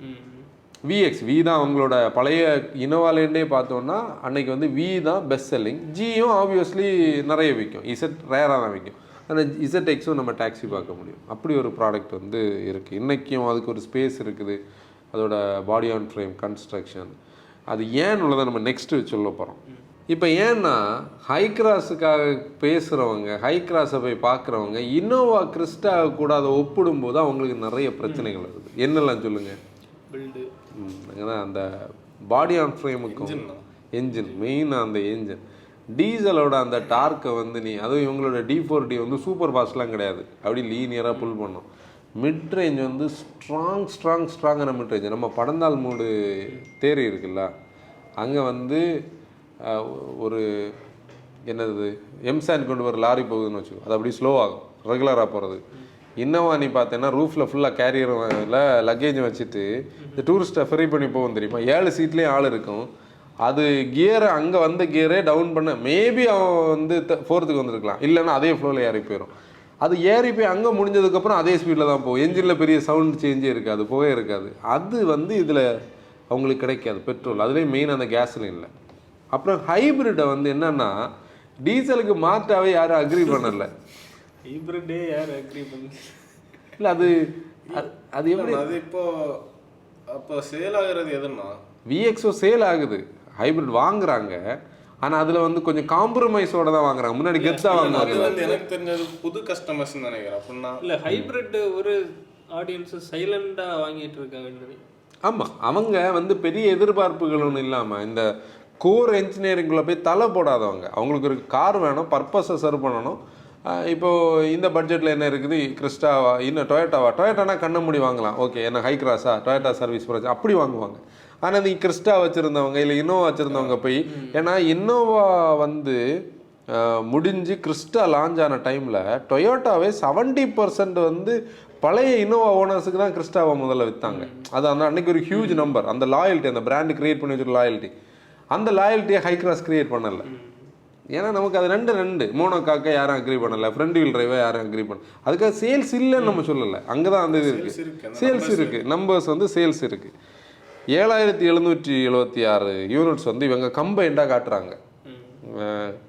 VX தான் அவங்களோட பழைய இனோவாலேண்டே பார்த்தோன்னா அன்னைக்கு வந்து தான் பெஸ்ட் செல்லிங். ஜியும் ஆப்வியஸ்லி நிறைய விற்கும், ரேராக தான் விற்கும். ஆனால் ZX-ம் நம்ம டாக்ஸி பார்க்க முடியும். அப்படி ஒரு ப்ராடக்ட் வந்து இருக்குது. இன்றைக்கும் அதுக்கு ஒரு ஸ்பேஸ் இருக்குது. அதோட பாடி ஆன் ஃப்ரேம் கன்ஸ்ட்ரக்ஷன் அது ஏன்னு உள்ளதை நம்ம நெக்ஸ்ட்டு சொல்ல போகிறோம். இப்போ ஏன்னா ஹை கிராஸுக்காக பேசுகிறவங்க, ஹை கிராஸை போய் பார்க்குறவங்க இன்னோவா கிறிஸ்டா கூட அதை ஒப்பிடும்போது அவங்களுக்கு நிறைய பிரச்சனைகள் இருக்குது. என்னெல்லாம் சொல்லுங்கள்? பில்டு தான் அந்த பாடி ஆன் ஃப்ரேமுக்கும் என்ஜின், மெயினாக அந்த என்ஜின் டீசலோட அந்த டார்க்கை வந்து நீ அதுவும் இவங்களோட D4D வந்து சூப்பர் ஃபாஸ்ட்லாம் கிடையாது, அப்படி லீனியராக புல் பண்ணும். மிட் ரேஞ்ச் வந்து ஸ்ட்ராங்கான மிட் ரேஞ்ச். நம்ம படந்தால் மூடு தேரி இருக்குல்ல, அங்கே வந்து ஒரு என்னது எம்சான் கொண்டு வர லாரி போகுதுன்னு வச்சுக்கோ, அது அப்படி ஸ்லோ ஆகும் ரெகுலராக போகிறது. இன்னோவா நீ பார்த்தேன்னா ரூஃபில் ஃபுல்லாக கேரியரில் லக்கேஜ் வச்சுட்டு இந்த டூரிஸ்ட்டை ஃப்ரீ பண்ணி போகும் தெரியுமா, 7 சீட்லேயும் ஆள் இருக்கும். அது கியரை அங்கே வந்த கியரே டவுன் பண்ண மேபி அவன் வந்து 4th வந்திருக்கலாம், இல்லைன்னா அதே ஃப்ளோவில் ஏறி போயிடும். அது ஏறி போய் அங்கே முடிஞ்சதுக்கப்புறம் அதே ஸ்பீடில் தான் போகும். என்ஜினில் பெரிய சவுண்ட் சேஞ்சே இருக்காது, போகவே இருக்காது. அது வந்து இதில் அவங்களுக்கு கிடைக்காது பெட்ரோல். அதுலேயும் மெயின் அந்த கேஸ்லைனில். அப்புறம் ஹைப்ரிட்டை வந்து என்னன்னா டீசலுக்கு மாற்றாவே யாரும் அக்ரி பண்ணலை. ஹைப்ரிட்டே யார் அக்ரி பண்ண இல்லை அது அது எப்படி அது இப்போ சேல் ஆகுறது எதுன்னா VXO சேல் ஆகுது, ஹைப்ரிட் வாங்குறாங்க. ஆனால் அதில் வந்து கொஞ்சம் காம்ப்ரமைஸோட தான் வாங்குறாங்க. முன்னாடி கெத்தாக வாங்குவாங்க. அது வந்து எனக்கு தெரிஞ்சது புது கஸ்டமர்ஸ் நினைக்கிறேன். அப்படின்னா இல்லை ஹைப்ரிட் ஒரு ஆடியன்ஸ் சைலண்டாக வாங்கிட்டு இருக்காங்க. ஆமாம், அவங்க வந்து பெரிய எதிர்பார்ப்புகள் ஒன்றும் இல்லாமல் இந்த கோர் என்ஜினியரிங்குள்ளே போய் தலை போடாதவங்க. அவங்களுக்கு ஒரு கார் வேணும், பர்பஸை சர்வ் பண்ணணும். இப்போது இந்த பட்ஜெட்டில் என்ன இருக்குது, கிறிஸ்டாவா இன்னும் டொயோட்டானா கண்ண மூடி வாங்கலாம், ஓகே. என்ன ஹை கிராஸா, டொயோட்டா சர்வீஸ் ப்ராஜெக்ட் அப்படி வாங்குவாங்க. ஆனால் நீ கிறிஸ்டா வச்சுருந்தவங்க இல்லை இன்னோவா வச்சுருந்தவங்க போய், ஏன்னா இன்னோவா வந்து முடிஞ்சு கிறிஸ்டா லான்ச் ஆன டைமில் டொயோட்டாவே 70% வந்து பழைய இன்னோவா ஓனர்ஸுக்கு தான் கிறிஸ்டாவை முதல்ல விற்றாங்க. அது அந்த அன்னைக்கு ஒரு ஹியூஜ் நம்பர். அந்த லாயல்ட்டி, அந்த பிராண்டு கிரியேட் பண்ணி வச்சுருக்க லாயல்ட்டி, அந்த லாயல்ட்டியை ஹை கிராஸ் கிரியேட் பண்ணலை. ஏன்னா நமக்கு அது ரெண்டு மோனோகாக்க யாரும் அக்ரி பண்ணலை, ஃப்ரண்ட் வீல் டிரைவை யாரும் அக்ரி பண்ணல. அதுக்காக சேல்ஸ் இல்லைன்னு நம்ம சொல்லலை, அங்கே தான் அந்த இது இருக்குது, சேல்ஸ் இருக்குது, நம்பர்ஸ் வந்து சேல்ஸ் இருக்குது. 7776 யூனிட்ஸ் வந்து இவங்க கம்பைண்டாக காட்டுறாங்க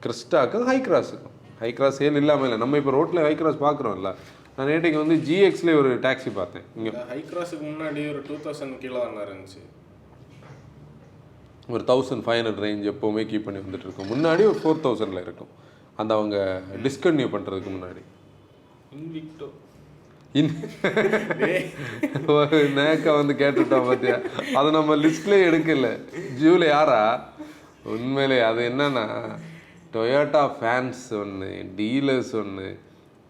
கிறிஸ்டாக்கும் ஹை கிராஸுக்கும். ஹை கிராஸ் சேல் இல்லாமல் இல்லை. நம்ம இப்போ ரோட்டில் ஹை கிராஸ் பார்க்குறோம்ல. நான் நேற்றுக்கு வந்து GX-ல ஒரு டாக்ஸி பார்த்தேன். இங்கே ஹை கிராஸுக்கு முன்னாடி ஒரு 2000 கிலோ தான் இருந்துச்சு. ஒரு 1500 ரேஞ்ச் எப்போவுமே கீப் பண்ணி வந்துட்டு இருக்கும். முன்னாடி ஒரு 4000ல் இருக்கும். அந்த அவங்க டிஸ்கன்டினியூ பண்ணுறதுக்கு முன்னாடி இன்விக்டோ ஒரு நேக்கா வந்து கேட்டுட்டோம் பார்த்தியா, அதை நம்ம லிஸ்ட்லேயே எடுக்கல. ஜூலை 6 உண்மையிலே அது என்னன்னா டொயோட்டா ஃபேன்ஸ் ஒன்று, டீலர்ஸ் ஒன்று,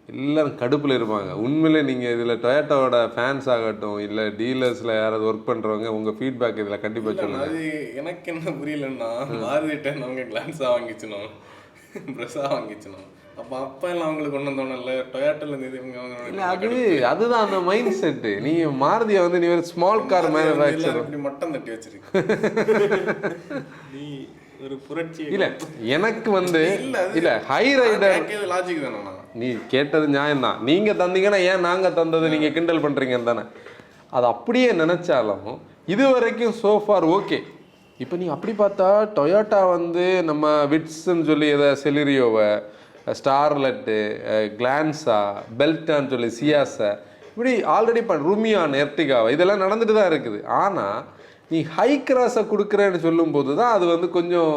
எல்லோரும் கடுப்பில் இருப்பாங்க. உண்மையிலே நீங்கள் இதில் டொயோட்டாவோட ஃபேன்ஸ் ஆகட்டும் இல்லை டீலர்ஸில் யாராவது ஒர்க் பண்ணுறவங்க உங்கள் ஃபீட்பேக் இதில் கண்டிப்பாக சொல்லுங்கள். அது எனக்கு என்ன புரியலன்னா, மாறுதிட்டேன் அவங்க கிளான்ஸாக வாங்கிச்சினோம், ப்ரெஸ்ஸாக வாங்கிச்சினோம். அப்போ எல்லாம் அவங்களுக்கு ஒன்றும் தோணல, டொயோட்டாவில் இல்லை அதுதான் அந்த மைண்ட் செட்டு. நீங்கள் மாருதியை வந்து நீ ஒரு ஸ்மால் கார் மேனுஃபேக்சர் இப்படி மட்டம் தட்டி வச்சிருக்கு. நீ ஒரு புரட்சி இல்லை எனக்கு வந்து இல்லை ஹை ரைடர் லாஜிக் தானே. நீ கேட்டது நியாயம்தான். நீங்கள் தந்தீங்கன்னா ஏன் நாங்கள் தந்தது நீங்கள் கிண்டல் பண்ணுறீங்கன்னு தானே. அது அப்படியே நினச்சாலும் இது வரைக்கும் சோஃபார் ஓகே. இப்போ நீ அப்படி பார்த்தா டொயோட்டா வந்து நம்ம விட்ஸ்ன்னு சொல்லி எதை செலிரியோவை, ஸ்டார்லெட்டு, கிளான்ஸா, பெல்ட்டான்னு சொல்லி சியாஸை இப்படி ஆல்ரெடி ருமியான், எர்டிகாவை இதெல்லாம் நடந்துட்டு தான் இருக்குது. ஆனால் நீ ஹை கிராஸை கொடுக்குறேன்னு சொல்லும்போது தான் அது வந்து கொஞ்சம்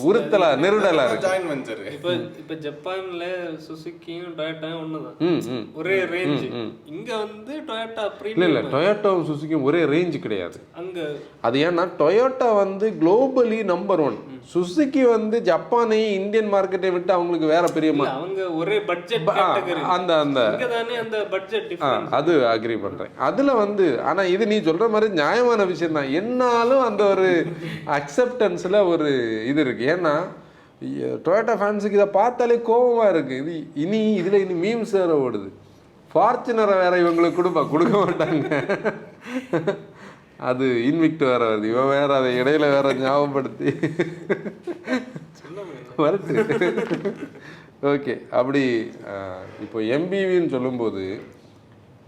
உறுத்தலா நெருடலா இருக்கு. Join venture. இப்போ ஜப்பான்ல சுசுக்கியும் டொயோட்டாவும் ஒண்ணுதான், ஒரே ரேஞ்ச். இங்க வந்து டொயோட்டா இல்லை டொயோட்டாவும் சுசுக்கியும் ஒரே ரேஞ்சு கிடையாது அங்க. அது ஏன்னா டொயோட்டா வந்து குளோபலி நம்பர் 1, சுசுக்கி வந்து ஜப்பானையும் இந்தியன் மார்க்கெட்டை விட்டு அவங்களுக்கு வேற பெரிய அவங்க ஒரே பட்ஜெட் கேட்டகரி. அந்த அந்த அந்த பட்ஜெட் டிஃபரன்ஸ் அது அக்ரி பண்றேன். அதுல வந்து ஆனா இது நீ சொல்ற மாதிரி நியாயமான விஷயம் தான். என்னாலும் அந்த ஒரு அக்செப்டன்ஸ்ல ஒரு இது இருக்கு. ஏன்னா டொயோட்டா ஃபேன்ஸுக்கு இதை பார்த்தாலே கோபமா இருக்கு. இது இதுல மீம்ஸ் வேற ஓடுது. ஃபார்ச்சுனரை வேற இவங்களுக்கு கொடுக்க மாட்டாங்க. அது இன்விக்ட் வேற வருது, இவன் வேற அதை இடையில வேற ஞாபகப்படுத்தி வரட்டு. ஓகே, அப்படி இப்போ எம்பிவின்னு சொல்லும்போது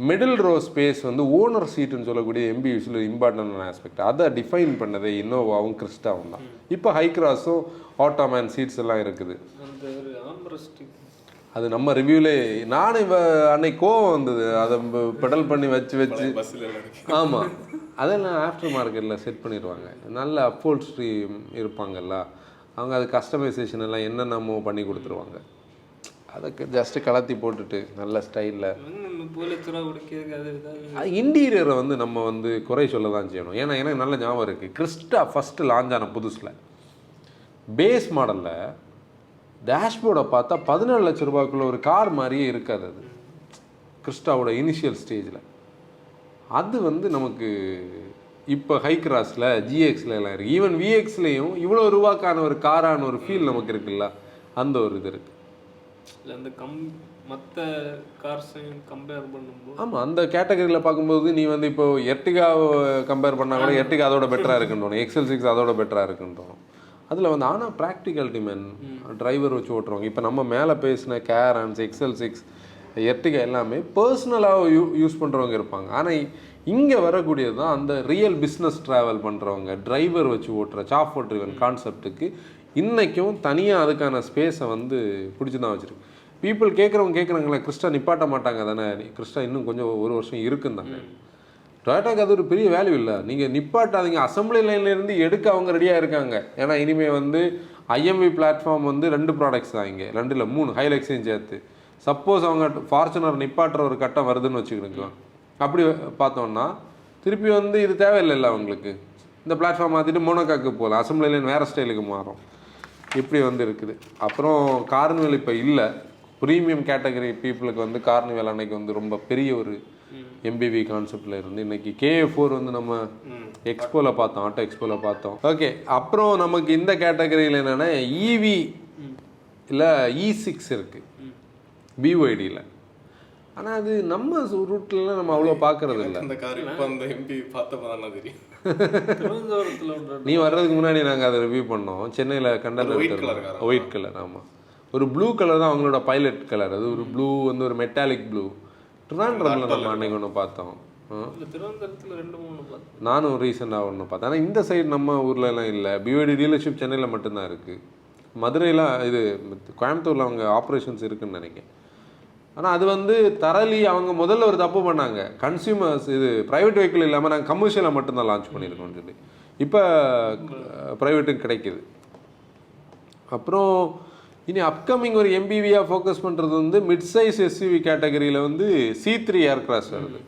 மிடில் ரோ ஸ்பேஸ் வந்து ஓனர் சீட்டுன்னு சொல்லக்கூடிய எம்பிவிஸில் இம்பார்ட்டன்டான ஆஸ்பெக்ட். அதை டிஃபைன் பண்ணதே இன்னோவாவும் கிறிஸ்டாவும் தான். இப்போ ஹை கிராஸும் ஆட்டோமேன் சீட்ஸ் எல்லாம் இருக்குது. அது நம்ம ரிவ்யூலே நானும் அன்னைக்கு கோவம் வந்தது, அதை பெடல் பண்ணி வச்சு ஆமாம், அதெல்லாம் ஆஃப்டர் மார்க்கெட்டில் செட் பண்ணிடுவாங்க. நல்ல அப்போல்ஸ்ட்ரி இருப்பாங்கல்ல அவங்க, அது கஸ்டமைசேஷன் எல்லாம் என்னென்னமோ பண்ணி கொடுத்துருவாங்க. அதுக்கு ஜஸ்ட்டு கலத்தி போட்டுட்டு நல்ல ஸ்டைலில் இன்டீரியரை வந்து நம்ம வந்து குறை சொல்ல தான் செய்யணும். ஏன்னா எனக்கு நல்ல ஞாபகம் இருக்குது, கிறிஸ்டா ஃபஸ்ட்டு லான்ச் ஆன புதுசில் பேஸ் மாடலில் டேஷ்போர்டை பார்த்தா 14 லட்ச ரூபாய்க்குள்ள ஒரு கார் மாதிரியே இருக்காது. அது கிறிஸ்டாவோட இனிஷியல் ஸ்டேஜில். அது வந்து நமக்கு இப்போ ஹை கிராஸில் ஜிஎக்ஸில் எல்லாம் இருக்குது. ஈவன் விஎக்ஸ்லேயும் இவ்வளோ ரூபாய்க்கான ஒரு காரான ஒரு ஃபீல் நமக்கு இருக்குல்ல, அந்த ஒரு இது இருக்குது. அந்த மற்ற கார்ஸையும் கம்பேர் பண்ணும்போது ஆமாம், அந்த கேட்டகரியில் பார்க்கும்போது நீ வந்து இப்போ எர்டிகாவை கம்பேர் பண்ணால் கூட எர்டிகா அதோட பெட்டராக இருக்குன்னு, XL6 அதோட பெட்டராக இருக்குன்னு. அதில் வந்து ஆனால் ப்ராக்டிகாலிட்டி மேன், டிரைவர் வச்சு ஓட்டுருவாங்க. இப்போ நம்ம மேலே பேசின கேரன்ஸ், XL6, எர்டிகா எல்லாமே பர்சனலாக யூஸ் பண்ணுறவங்க இருப்பாங்க. ஆனால் இங்கே வரக்கூடியது தான் அந்த ரியல் பிஸ்னஸ் ட்ராவல் பண்ணுறவங்க, டிரைவர் வச்சு ஓட்டுற சாஃப்ட்வேர் ட்ரிவன் கான்செப்ட்டுக்கு இன்றைக்கும் தனியாக அதுக்கான ஸ்பேஸை வந்து பிடிச்சி தான் வச்சுருக்கு. பீப்புள் கேட்குறாங்களே கிறிஸ்டா நிப்பாட்ட மாட்டாங்க தானே, கிறிஸ்டா இன்னும் கொஞ்சம் ஒரு வருஷம் இருக்குன்னு தானே. டொயோட்டாக்கு அது ஒரு பெரிய வேல்யூ இல்லை, நீங்கள் நிப்பாட்டாதீங்க. அசம்பிளி லைன்லேருந்து எடுக்க அவங்க ரெடியாக இருக்காங்க. ஏன்னா இனிமேல் வந்து ஐஎம்வி பிளாட்ஃபார்ம் வந்து 2 ப்ராடக்ட்ஸ் தான், இங்கே 2 இல்லை 3 ஹைலக்ஸையும் சேர்த்து. சப்போஸ் அவங்க ஃபார்ச்சுனர் நிப்பாட்டுற ஒரு கட்டம் வருதுன்னு வச்சுக்கிடுக்கலாம். அப்படி பார்த்தோம்னா திருப்பி வந்து இது தேவையில்லைல்ல அவங்களுக்கு, இந்த பிளாட்ஃபார்ம் மாற்றிட்டு மோனோகாக்கு போகலாம், அசம்பிளி லைன் வேறு ஸ்டைலுக்கு மாறும். இப்படி வந்து இருக்குது. அப்புறம் கார்னிவல் இப்போ இல்லை, ப்ரீமியம் கேட்டகரி பீப்புளுக்கு வந்து கார்னிவல் அன்னைக்கு வந்து ரொம்ப பெரிய ஒரு எம்பிவி கான்செப்டில் இருந்து இன்னைக்கு KA4 வந்து நம்ம எக்ஸ்போவில் பார்த்தோம், ஆட்டோ எக்ஸ்போவில் பார்த்தோம். ஓகே, அப்புறம் நமக்கு இந்த கேட்டகரியில் என்னென்னா EV இல்லை E6 இருக்குது BYDயில். ஆனால் அது நம்ம ரூட்லாம் நம்ம அவ்வளோ பார்க்கறது இல்லை. அந்த கார் இப்போ அந்த எம்பி பார்த்தப்பதான் தெரியும். நீ வர்றதுக்கு முன்னாடி நாங்கள் அதை ரிவ்யூ பண்ணோம். சென்னையில் கண்டனர் ஒயிட் கலர். ஆமாம், ஒரு ப்ளூ கலர் தான் அவங்களோட பைலட் கலர். அது ஒரு ப்ளூ வந்து ஒரு மெட்டாலிக் ப்ளூ. ட்ரிவாண்ட்ரமில் நம்ம அன்னைக்கு ஒன்று பார்த்தோம், நானும் ரீசெண்டாக ஒன்று பார்த்தேன். ஆனால் இந்த சைடு நம்ம ஊர்லலாம் இல்லை. BYD டீலர்ஷிப் சென்னையில் மட்டும்தான் இருக்குது. மதுரையில் இது கோயம்புத்தூரில் அவங்க ஆப்ரேஷன்ஸ் இருக்குதுன்னு நினைக்கிறேன். ஆனால் அது வந்து தரலி அவங்க முதல்ல ஒரு தப்பு பண்ணாங்க, கன்சியூமர்ஸ் இது ப்ரைவேட் வெஹிக்கிள் இல்லாமல் நாங்கள் கமர்ஷியலாக மட்டும்தான் லான்ச் பண்ணியிருக்கோம்னு சொல்லி. இப்போ ப்ரைவேட்டுக்கு கிடைக்கிது. அப்புறம் இனி அப்கமிங் ஒரு எம்பிவியாக ஃபோக்கஸ் பண்ணுறது வந்து மிட் சைஸ் எஸ்யூவி கேட்டகரியில் வந்து C3 ஏர்கிராஃப்ட் வருது.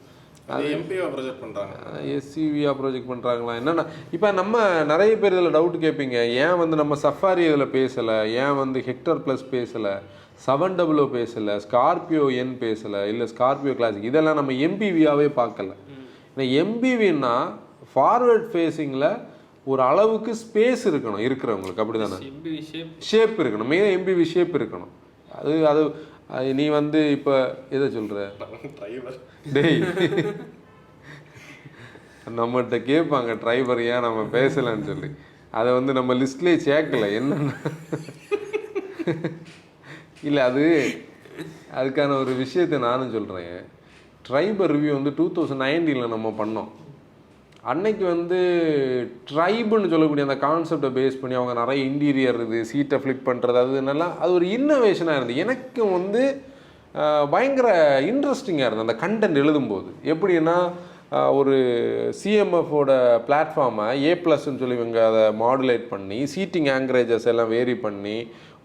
அது எம்பியாக ப்ரொஜெக்ட் பண்ணுறாங்க, எஸ்யூவியாக ப்ரொஜெக்ட் பண்ணுறாங்களா என்னென்னா. இப்போ நம்ம நிறைய பேர் இதில் டவுட் கேட்பீங்க, ஏன் வந்து நம்ம சஃபாரி இதில் பேசலை, ஏன் வந்து ஹெக்டர் ப்ளஸ் பேசலை, 700 பேசலை, ஸ்கார்பியோ என் பேசலை, இல்லை ஸ்கார்பியோ கிளாசிக், இதெல்லாம் நம்ம எம்பிவியாகவே பார்க்கல. ஏன்னா எம்பிவின்னா ஃபார்வர்ட் ஃபேஸிங்கில் ஒரு அளவுக்கு ஸ்பேஸ் இருக்கணும் இருக்கிறவங்களுக்கு, அப்படி தானே, ஷேப் இருக்கணும், மெயினாக எம்பிவி ஷேப் இருக்கணும். அது நீ வந்து இப்போ எதை சொல்கிற டேய், நம்மகிட்ட கேட்பாங்க டிரைவர் ஏன் நம்ம பேசலைன்னு சொல்லி. அதை வந்து நம்ம லிஸ்ட்லேயே சேர்க்கலை என்னென்ன இல்லை. அதுக்கான ஒரு விஷயத்தை நானும் சொல்கிறேன். ட்ரைபர் ரிவ்யூ வந்து 2019 நம்ம பண்ணோம். அன்னைக்கு வந்து ட்ரைபுன்னு சொல்லக்கூடிய அந்த கான்செப்டை பேஸ் பண்ணி அவங்க நிறைய இன்டீரியர் இது சீட்டை ஃப்ளிப் பண்ணுறது, அது ஒரு இன்னோவேஷனாக இருந்தது. எனக்கு வந்து பயங்கர இன்ட்ரெஸ்டிங்காக இருந்தது அந்த கண்டென்ட் எழுதும்போது. எப்படின்னா ஒரு சிஎம்எஃபோட பிளாட்ஃபார்மை A+ன்னு சொல்லி இவங்க அதை மாடுலேட் பண்ணி சீட்டிங் ஆங்கரேஜஸ் எல்லாம் வேரி பண்ணி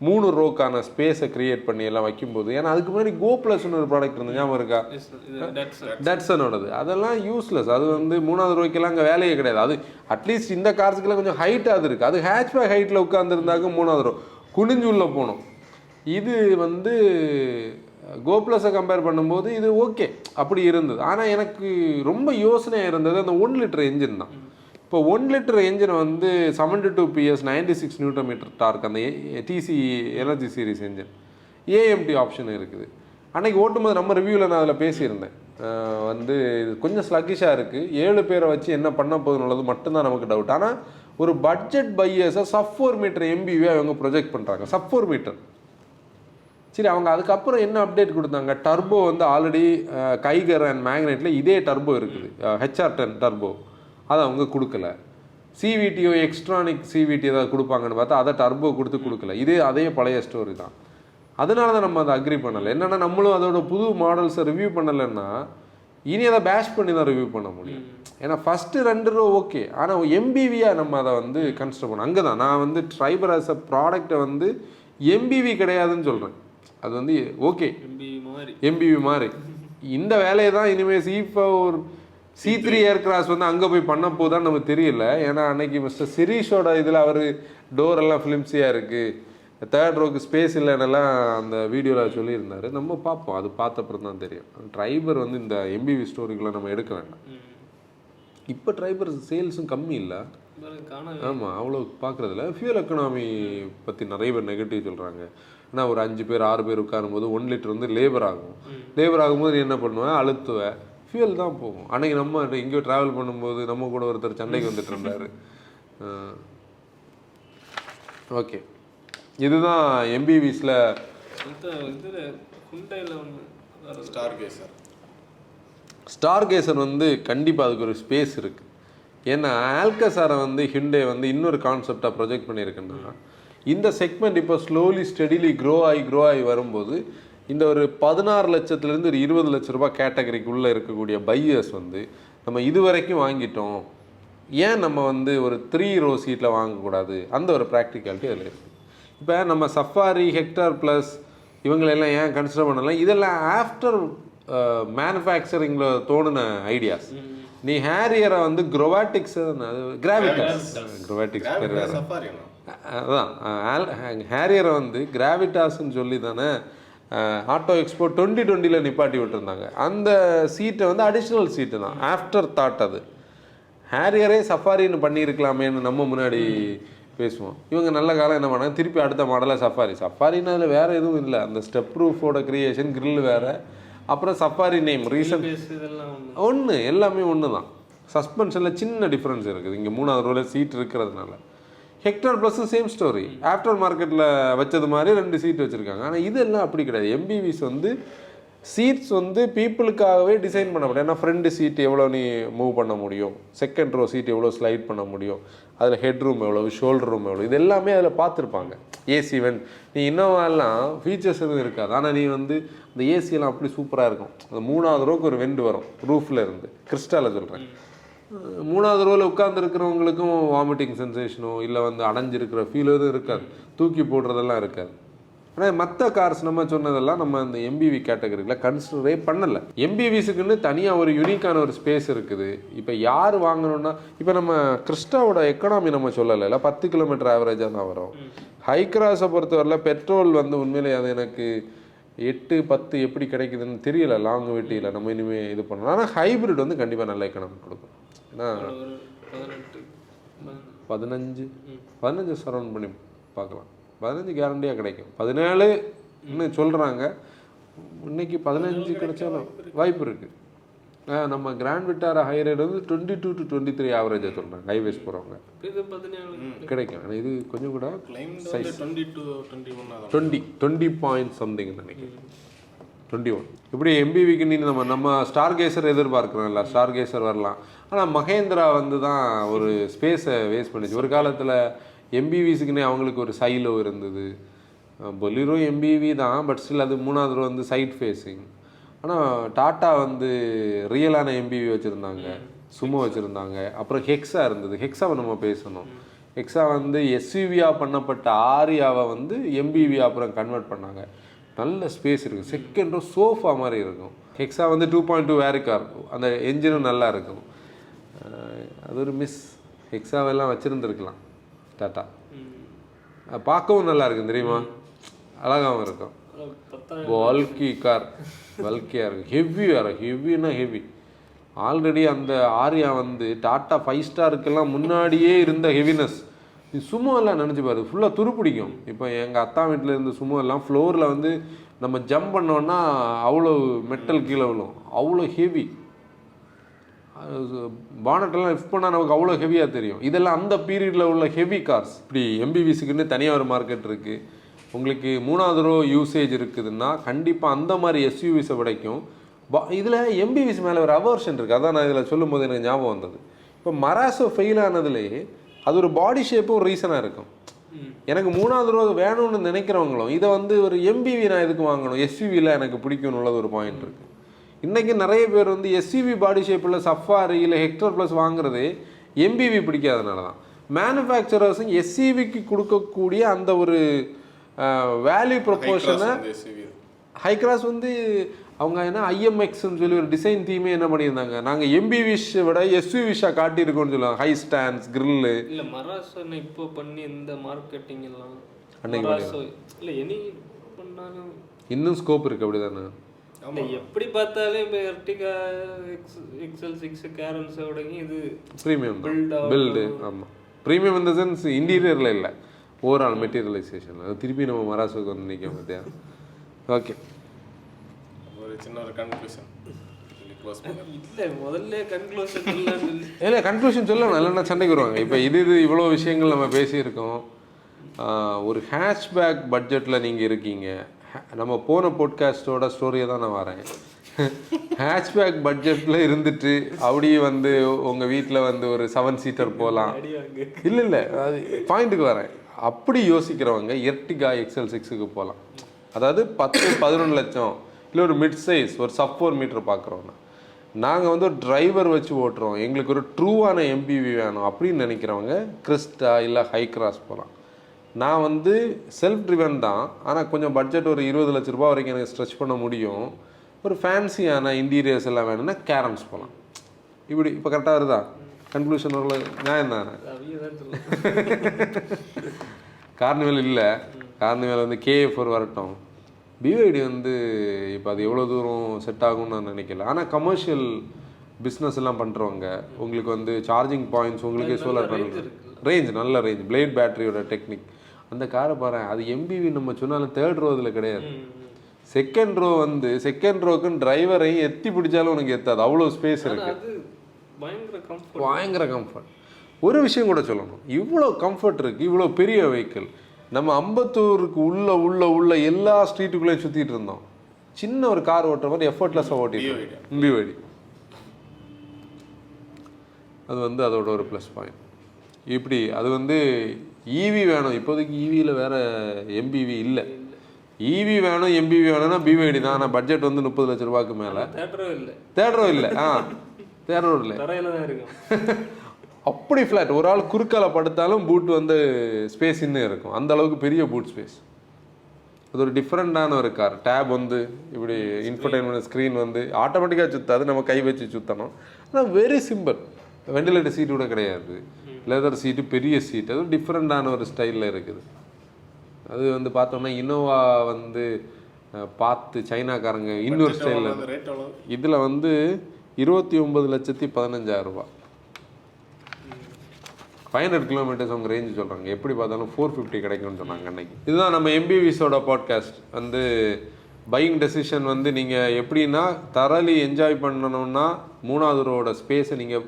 3 ரோக்கான ஸ்பேஸை க்ரியேட் பண்ணி எல்லாம் வைக்கும்போது, ஏன்னா அதுக்கு முன்னாடி Go+ன்னு ஒரு ப்ராடக்ட் இருந்தது ஞாபகம் இருக்கா? டட்சனோடது. அதெல்லாம் யூஸ்லெஸ். அது வந்து 3வது ரோக்கெல்லாம் அங்கே வேலையே கிடையாது. அது அட்லீஸ்ட் இந்த கார்ஸுக்கெல்லாம் கொஞ்சம் ஹைட்டாக அது இருக்குது. அது ஹேட்ச்பேக் ஹைட்டில் உட்காந்துருந்தாக்க 3வது ரோ குனிஞ்சு உள்ள போகணும். இது வந்து Go+-ஐ கம்பேர் பண்ணும்போது இது ஓகே அப்படி இருந்தது. ஆனால் எனக்கு ரொம்ப யோசனையாக இருந்தது அந்த 1 லிட்டர் என்ஜின் தான். இப்போ 1 லிட்டர் என்ஜினை வந்து 72 PS 96 Nm டார்க் அந்த DC energy series engine AMT option இருக்குது. அன்றைக்கி ஓட்டும்போது நம்ம ரிவ்யூவில் நான் அதில் பேசியிருந்தேன். வந்து இது கொஞ்சம் ஸ்லக்கிஷாக இருக்குது, 7 பேரை வச்சு என்ன பண்ண போகுதுன்னுள்ளது மட்டும்தான் நமக்கு டவுட். ஆனால் ஒரு பட்ஜெட் பையர்ஸை sub-4 மீட்டர் எம்பிவியை அவங்க ப்ரொஜெக்ட் பண்ணுறாங்க. sub-4 metre. சரி, அவங்க அதுக்கப்புறம் என்ன அப்டேட் கொடுத்தாங்க? டர்போ வந்து ஆல்ரெடி கைகர் அண்ட் மேக்னெட்டில் இதே டர்போ இருக்குது, HR10 டர்போ. அதை அவங்க கொடுக்கல. சிவிடிஓ எக்ஸ்ட்ரானிக் சிவிடி ஏதாவது கொடுப்பாங்கன்னு பார்த்தா அதை டர்போ கொடுத்து கொடுக்கல. அதே பழைய ஸ்டோரி தான். அதனால தான் நம்ம அதை அக்ரி பண்ணலை. என்னென்னா நம்மளும் அதோட புது மாடல்ஸை ரிவ்யூ பண்ணலைன்னா இனி அதை பேஷ் பண்ணி தான் ரிவ்யூ பண்ண முடியும். ஏன்னா ஃபஸ்ட்டு 2 ரோ ஓகே, ஆனால் எம்பிவியாக நம்ம அதை வந்து கன்சிடர் பண்ணோம். அங்கே தான் நான் வந்து ட்ரைபர் ஆஸ் அ ப்ராடக்டை வந்து எம்பிவி கிடையாதுன்னு சொல்கிறேன். அது வந்து ஓகே எம்பிவி மாதிரி இந்த வேலையை தான் இனிமேல் C3 ஏர்கிராஃப்ட் வந்து அங்கே போய் பண்ண போதான்னு நமக்கு தெரியல. ஏன்னா அன்னைக்கு மிஸ்டர் சிரீஷோட இதில் அவர் டோர் எல்லாம் ஃபிலிம்ஸியாக இருக்குது, 3rd ரோக்கு ஸ்பேஸ் இல்லைன்னெல்லாம் அந்த வீடியோவில் சொல்லியிருந்தார். நம்ம பார்ப்போம், அது பார்த்தப்பறம் தான் தெரியும். ட்ரைபர் வந்து இந்த எம்பிவி ஸ்டோரிக்குள்ளே நம்ம எடுக்க வேண்டாம். இப்போ ட்ரைபர் சேல்ஸும் கம்மி இல்லை. ஆமாம், அவ்வளோ பார்க்குறதில்ல. ஃபியூல் எக்கனாமி பற்றி நிறைய பேர் நெகட்டிவ் சொல்கிறாங்க. ஏன்னா ஒரு 5 பேர் 6 பேர் உட்காரும்போது 1 லிட்டர் வந்து லேபர் ஆகும். லேபர் ஆகும்போது நீ என்ன பண்ணுவேன்? அழுத்துவேன், ஃபியூல் தான் போகும். அன்றைக்கி நம்ம எங்கேயோ ட்ராவல் பண்ணும்போது நம்ம கூட ஒருத்தர் சண்டைக்கு வந்துட்டு இருந்தார். ஓகே, இதுதான் எம்பிவிஸில் ஸ்டார் கேசர் வந்து கண்டிப்பாக அதுக்கு ஒரு ஸ்பேஸ் இருக்குது. ஏன்னா ஆல்கசாரை வந்து ஹிண்டே வந்து இன்னொரு கான்செப்டாக ப்ரொஜெக்ட் பண்ணியிருக்குன்னா இந்த செக்மெண்ட் இப்போ ஸ்லோலி ஸ்டெடிலி க்ரோ ஆகி வரும்போது இந்த ஒரு 16 லட்சத்துலேருந்து ஒரு 20 லட்ச ரூபாய் கேட்டகரிக்குள்ளே இருக்கக்கூடிய பையர்ஸ் வந்து நம்ம இது வரைக்கும் வாங்கிட்டோம், ஏன் நம்ம வந்து ஒரு 3 ரோ சீட்டில் வாங்கக்கூடாது? அந்த ஒரு ப்ராக்டிகாலிட்டி அதில் இருக்குது. இப்போ நம்ம சஃபாரி, ஹெக்டார் ப்ளஸ் இவங்களெல்லாம் ஏன் கன்சிடர் பண்ணலாம்? இதெல்லாம் ஆஃப்டர் மேனுஃபேக்சரிங்கில் தோணுன ஐடியாஸ். நீ ஹேரியரை வந்து கிராவிட்டாஸ் அதான் ஹேரியரை வந்து கிராவிட்டாஸ்ன்னு சொல்லி தானே ஆட்டோ எக்ஸ்போ 2020 நிப்பாட்டி விட்டுருந்தாங்க. அந்த சீட்டை வந்து அடிஷ்னல் சீட்டு தான், ஆஃப்டர் தாட். அது ஹேரியரே சஃபாரின்னு பண்ணியிருக்கலாமேன்னு நம்ம முன்னாடி பேசுவோம். இவங்க நல்ல காலம் என்ன பண்ணாங்க, திருப்பி அடுத்த மாடலாக சஃபாரின்னு அதில் வேறு எதுவும் இல்லை. அந்த ஸ்டெப் ப்ரூஃபோட க்ரியேஷன், கிரில் வேறு, அப்புறம் சஃபாரி நேம் ரீசன்ட் ஒன்று, எல்லாமே ஒன்று தான். சஸ்பென்ஷனில் சின்ன டிஃப்ரென்ஸ் இருக்குது. இங்கே 3வது ரோவில் சீட் இருக்கிறதுனால. Hector plus same story, after மார்க்கெட்டில் வச்சது மாதிரி 2 சீட் வச்சுருக்காங்க. ஆனால் இதெல்லாம் அப்படி கிடையாது. எம்பிவிஸ் வந்து சீட்ஸ் வந்து பீப்புளுக்காகவே டிசைன் பண்ணப்படும். ஏன்னா ஃப்ரண்ட் சீட் எவ்வளோ நீ மூவ் பண்ண முடியும், செகண்ட் ரோ சீட் எவ்வளோ ஸ்லைட் பண்ண முடியும், அதில் ஹெட் ரூம் எவ்வளோ, ஷோல்டர் ரூம் எவ்வளோ, இது எல்லாமே அதில் பார்த்துருப்பாங்க. ஏசி வென் நீ இன்னோவாலாம் ஃபீச்சர்ஸ் எதுவும் இருக்காது. ஆனால் நீ வந்து அந்த ஏசியெல்லாம் அப்படி சூப்பராக இருக்கும். அந்த 3வது ரோக்கு ஒரு வெண்டு வரும் ரூஃபில் இருந்து, கிறிஸ்டாலில் சொல்கிறேன். 3வது ரோவில் உட்காந்துருக்கிறவங்களுக்கும் வாமிட்டிங் சென்சேஷனோ இல்லை வந்து அடைஞ்சிருக்கிற ஃபீல் எதுவும் இருக்காது, தூக்கி போடுறதெல்லாம் இருக்காது. ஆனால் மற்ற கார்ஸ் நம்ம சொன்னதெல்லாம் நம்ம அந்த எம்பிவி கேட்டகரியில் கன்சிடரே பண்ணலை. எம்பிவிஸுக்குன்னு தனியாக ஒரு யூனிக்கான ஒரு ஸ்பேஸ் இருக்குது. இப்போ யார் வாங்கணுன்னா, இப்போ நம்ம கிறிஸ்டாவோட எக்கனாமி நம்ம சொல்லலை, இல்லை 10 கிலோமீட்டர் ஆவரேஜாக தான் வரும். ஹை கிராஸை பொறுத்தவரையில் பெட்ரோல் வந்து உண்மையிலே அது எனக்கு 8-10 எப்படி கிடைக்குதுன்னு தெரியல லாங் வெட்டியில். நம்ம இனிமேல் இது பண்ணணும். ஆனால் ஹைப்ரிட் வந்து கண்டிப்பாக நல்ல எக்கனாமி கொடுக்கும். ஏன்னா 15 சரௌண்ட் பண்ணி பார்க்கலாம். 15 கேரண்டியாக கிடைக்கும். 17 சொல்கிறாங்க. இன்னைக்கு 15 கிடைச்சாலும் வாய்ப்பு இருக்குது. நம்ம கிராண்ட் விட்டார ஹைரேட் வந்து 22 to 23 ஆவரேஜாக சொல்கிறாங்க ஹைவேஸ் போகிறவங்க கிடைக்கும். ஆனால் இது கொஞ்சம் கூட சைஸ் 20 பாயிண்ட் சம்திங் நினைக்கிறேன், 21. இப்படி எம்பிவிக்கு நீ நம்ம ஸ்டார் கேசர் எதிர்பார்க்குறோம்ல, ஸ்டார் கேசர் வரலாம். ஆனால் மகேந்திரா வந்து தான் ஒரு ஸ்பேஸை வேஸ்ட் பண்ணிச்சு. ஒரு காலத்தில் எம்பிவிஸுக்குன்னே அவங்களுக்கு ஒரு சைலோ இருந்தது. பொலிரோ எம்பிவி தான், பட் ஸ்டில் அது 3வது ரோ வந்து சைட் ஃபேஸிங். ஆனால் டாட்டா வந்து ரியலான எம்பிவி வச்சுருந்தாங்க, சுமோ வச்சுருந்தாங்க. அப்புறம் ஹெக்ஸா இருந்தது. ஹெக்ஸாவை நம்ம பேசணும். ஹெக்ஸா வந்து எஸ்யூவியாக பண்ணப்பட்ட ஆரியாவை வந்து எம்பிவி அப்புறம் கன்வெர்ட் பண்ணாங்க. நல்ல ஸ்பேஸ் இருக்குது. செகண்ட் ரோ சோஃபா மாதிரி இருக்கும். ஹெக்ஸா வந்து 2.2 வேரிக்காக இருக்கும். அந்த என்ஜினும் நல்லா இருக்கும். அது ஒரு மிஸ். ஹெக்ஸாவெல்லாம் வச்சுருந்துருக்கலாம் டாட்டா. பார்க்கவும் நல்லா இருக்கும் தெரியுமா, அழகாகவும் இருக்கும். வல்கி கார் வல்கியாக இருக்கும். ஹெவியாக இருக்கும். ஹெவின்னா ஹெவி. ஆல்ரெடி அந்த ஆரியா வந்து டாட்டா 5 ஸ்டாருக்கெல்லாம் முன்னாடியே இருந்த ஹெவினஸ். சுமோ எல்லாம் நினச்சி பாரு, ஃபுல்லாக துருப்பிடிக்கும். இப்போ எங்கள் அத்தா வீட்டில் இருந்த சுமோ எல்லாம் ஃப்ளோரில் வந்து நம்ம ஜம்ப் பண்ணோன்னா அவ்வளோ மெட்டல் கீழே விழும். அவ்வளோ ஹெவி. பானட்டெல்லாம் லிஃப்ட் பண்ணால் நமக்கு அவ்வளோ ஹெவியாக தெரியும். இதெல்லாம் அந்த பீரியடில் உள்ள ஹெவி கார்ஸ். இப்படி எம்பிவிஸுக்குன்னு தனியாக ஒரு மார்க்கெட் இருக்குது. உங்களுக்கு 3வது ரோ யூசேஜ் இருக்குதுன்னா கண்டிப்பாக அந்த மாதிரி எஸ்யூவிஸை விடைக்கும். இதில் எம்பிவிஸ் மேலே ஒரு அவர்ஷன் இருக்குது. அதான் நான் இதில் சொல்லும் போது எனக்கு ஞாபகம் வந்தது. இப்போ மராசோ ஃபெயில் ஆனதுலேயே அது ஒரு பாடி ஷேப்பும் ஒரு ரீசனாக இருக்கும். எனக்கு 3வது ரோ வேணும்னு நினைக்கிறவங்களும் இதை வந்து ஒரு எம்பிவி நான் எதுக்கு வாங்கணும், எஸ்யூவியில் எனக்கு பிடிக்கும்னு உள்ளது ஒரு பாயிண்ட் இருக்குது. இன்றைக்கி நிறைய பேர் வந்து எஸ்யூவி பாடி ஷேப்பில் சஃபாரி இல்லை ஹெக்டர் ப்ளஸ் வாங்குறது எம்பிவி பிடிக்காதனால தான். மேனுஃபேக்சரர்ஸும் எஸ்யூவிக்கு கொடுக்கக்கூடிய அந்த ஒரு வேல்யூ ப்ரொப்போர்ஷனை ஹை கிராஸ் வந்து அவங்க என்ன ஐஎம்எக்ஸ்ன்னு சொல்லி ஒரு டிசைன் தீமே என்ன பண்ணியிருந்தாங்க, நாங்கள் எம்பிவிஷ் விட எஸ்யூவிஷாக காட்டியிருக்கோம்னு சொல்லுவாங்க. ஹை ஸ்டாண்ட்ஸ் கிரில்லு இல்லை மராசோ இப்போ பண்ணி இந்த மார்க்கெட்டிங் எல்லாம் அன்னைக்கு இல்லை எனி பண்ணாலும் இன்னும் ஸ்கோப் இருக்குது. அப்படி தானே எப்படி பார்த்தாலும் இப்போ எர்டிகா XL6 கேரன்ஸோட இது ப்ரீமியம் பில்டு. ஆமாம், ப்ரீமியம் இந்த சென்ஸ் இன்டீரியரில் இல்லை, ஓவரால் மெட்டீரியலைசேஷன். அது திருப்பி நம்ம மராசோக்கு வந்து நிற்க பார்த்தியா. ஓகே, ஒரு சின்ன ஒரு கன்க்ளூஷன் இல்லை முதல்ல கன்க்ளூஷன் இல்லை கன்க்ளூஷன் சொல்லணும், இல்லைன்னா சண்டைக்கு வருவாங்க. இப்போ இது இவ்வளோ விஷயங்கள் நம்ம பேசியிருக்கோம். ஒரு ஹேஷ்பேக் பட்ஜெட்டில் நீங்கள் இருக்கீங்க. நம்ம போன போட்காஸ்ட்டோட ஸ்டோரியை தான் நான் வரேன். ஹேஷ்பேக் பட்ஜெட்டில் இருந்துட்டு அப்படியே வந்து உங்கள் வீட்டில் வந்து ஒரு 7 சீட்டர் போகலாம். இல்லை அது பாயிண்ட்டுக்கு வரேன். அப்படி யோசிக்கிறவங்க எர்டிகா XL6க்கு போகலாம். அதாவது 10-11 லட்சம் இல்லை ஒரு மிட் சைஸ் ஒரு sub-4 மீட்டர் பார்க்குறோன்னா நாங்கள் வந்து ஒரு டிரைவர் வச்சு ஓட்டுறோம், எங்களுக்கு ஒரு ட்ரூவான எம்பிவி வேணும் அப்படின்னு நினைக்கிறவங்க கிறிஸ்டா இல்லை ஹை கிராஸ் போகலாம். நான் வந்து செல்ஃப் ட்ரிவன் தான், ஆனால் கொஞ்சம் பட்ஜெட் ஒரு 20 லட்ச ரூபா வரைக்கும் எனக்கு ஸ்ட்ரெச் பண்ண முடியும். ஒரு ஃபேன்சியான இன்டீரியர்ஸ் எல்லாம் வேணும்னா கேரன்ஸ் போகலாம். இப்படி இப்போ கரெக்டாக வருதா கன்க்ளூஷன்? வரல நியாயம் தானே. கார்னிவல் இல்லை, கார்னிவல் வந்து KF4 வரட்டும். BYD வந்து இப்போ அது எவ்வளோ தூரம் செட் ஆகும்னு நான் நினைக்கல. ஆனால் கமர்ஷியல் பிஸ்னஸ் எல்லாம் பண்ணுறவங்க உங்களுக்கு வந்து சார்ஜிங் பாயிண்ட்ஸ் உங்களுக்கே சோலார் பேனல் ரேஞ்ச் நல்ல ரேஞ்ச், பிளேட் பேட்டரியோட டெக்னிக். அந்த காரை பாரு, அது எம்பிவி நம்ம சொன்னாலும் 3rd ரோ இதில் கிடையாது. 2nd ரோ வந்து 2nd ரோக்குன்னு டிரைவரையும் எத்தி பிடிச்சாலும் உனக்கு எத்தாது, அவ்வளோ ஸ்பேஸ் இருக்குது. பயங்கர கம்ஃபர்ட். ஒரு விஷயம் கூட சொல்லணும், இவ்வளோ கம்ஃபர்ட் இருக்குது, இவ்வளோ பெரிய வெஹிக்கிள். நம்ம அம்பத்தூருக்கு உள்ள எல்லா ஸ்ட்ரீட்டுக்குள்ளேயும் சுற்றிட்டு இருந்தோம். சின்ன ஒரு கார் ஓட்டுற மாதிரி எஃபர்ட்லெஸ்ஸாக ஓட்டிட்டு BYD. அது வந்து அதோட ஒரு ப்ளஸ் பாயிண்ட். இப்படி அது வந்து ஈவி வேணும். இப்போதைக்கு ஈவியில் வேறு எம்பிவி இல்லை. ஈவி வேணும் எம்பிவி வேணும்னா BYD தான். ஆனால் பட்ஜெட் வந்து 30 லட்ச ரூபாய்க்கு மேலே. தேட்டரோ இல்லை. தேட்டரோ இல்லை. அப்படி ஃப்ளாட். ஒரு ஆள் குறுக்கால படுத்தாலும் பூட் வந்து ஸ்பேஸ் இன்னும் இருக்கும். அந்த அளவுக்கு பெரிய பூட் ஸ்பேஸ். அது ஒரு டிஃப்ரெண்டான ஒரு கார். டேப் வந்து இப்படி இன்ஃபர்டைன்மெண்ட் ஸ்க்ரீன் வந்து ஆட்டோமேட்டிக்காக சுற்றாது, நம்ம கை வச்சு சுற்றணும். ஆனால் வெரி சிம்பிள். வெண்டிலேட்டர் சீட்டு கூட கிடையாது, லெதர் சீட்டு, பெரிய சீட். அது டிஃப்ரெண்டான ஒரு ஸ்டைலில் இருக்குது. அது வந்து பார்த்தோம்னா இனோவா வந்து பார்த்து சைனாக்காரங்க இன்னொரு ஸ்டைலில். இதில் வந்து 29,15,000 ரூபா. 500 கிலோமீட்டர்ஸ் அவங்க ரேஞ்சு சொல்கிறாங்க. எப்படி பார்த்தாலும் 450 கிடைக்கும்னு சொன்னாங்க அன்னைக்கு. இதுதான் நம்ம எம்பிவிஸோட பாட்காஸ்ட். வந்து பையிங் டெசிஷன் வந்து நீங்கள் எப்படின்னா தரலி என்ஜாய் பண்ணணும்னா 3வது ரோட ஸ்பேஸை நீங்கள்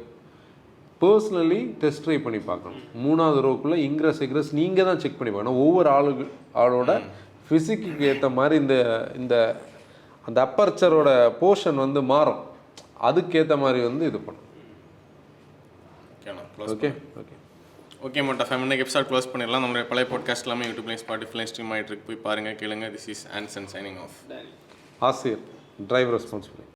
பர்சனலி டெஸ்ட் ட்ரைவ் பண்ணி பார்க்கணும். 3வது ரோக்குள்ளே இன்க்ரஸ் எக்ரஸ் நீங்கள் தான் செக் பண்ணி பார்க்கணும். ஒவ்வொரு ஆளோட ஃபிசிக்கு ஏற்ற மாதிரி இந்த அந்த அப்பர்ச்சரோட போர்ஷன் வந்து மாறும். அதுக்கேற்ற மாதிரி வந்து இது பண்ணும். ஓகே மோட்டா ஃபேம், இன்னைக்கு எபிசோட் க்ளோஸ் பண்ணிடலாம். நம்மளுடைய பழைய பாட்காஸ்ட் எல்லாமே யூடியூப்லையும் ஸ்பாட்டிஃபைலையும் ஸ்ட்ரீம் ஆகிட்டு இருக்கு, போய் பாருங்கள், கேளுங்க. This is Anson signing off. ஆசிரியர். Driver responsibility.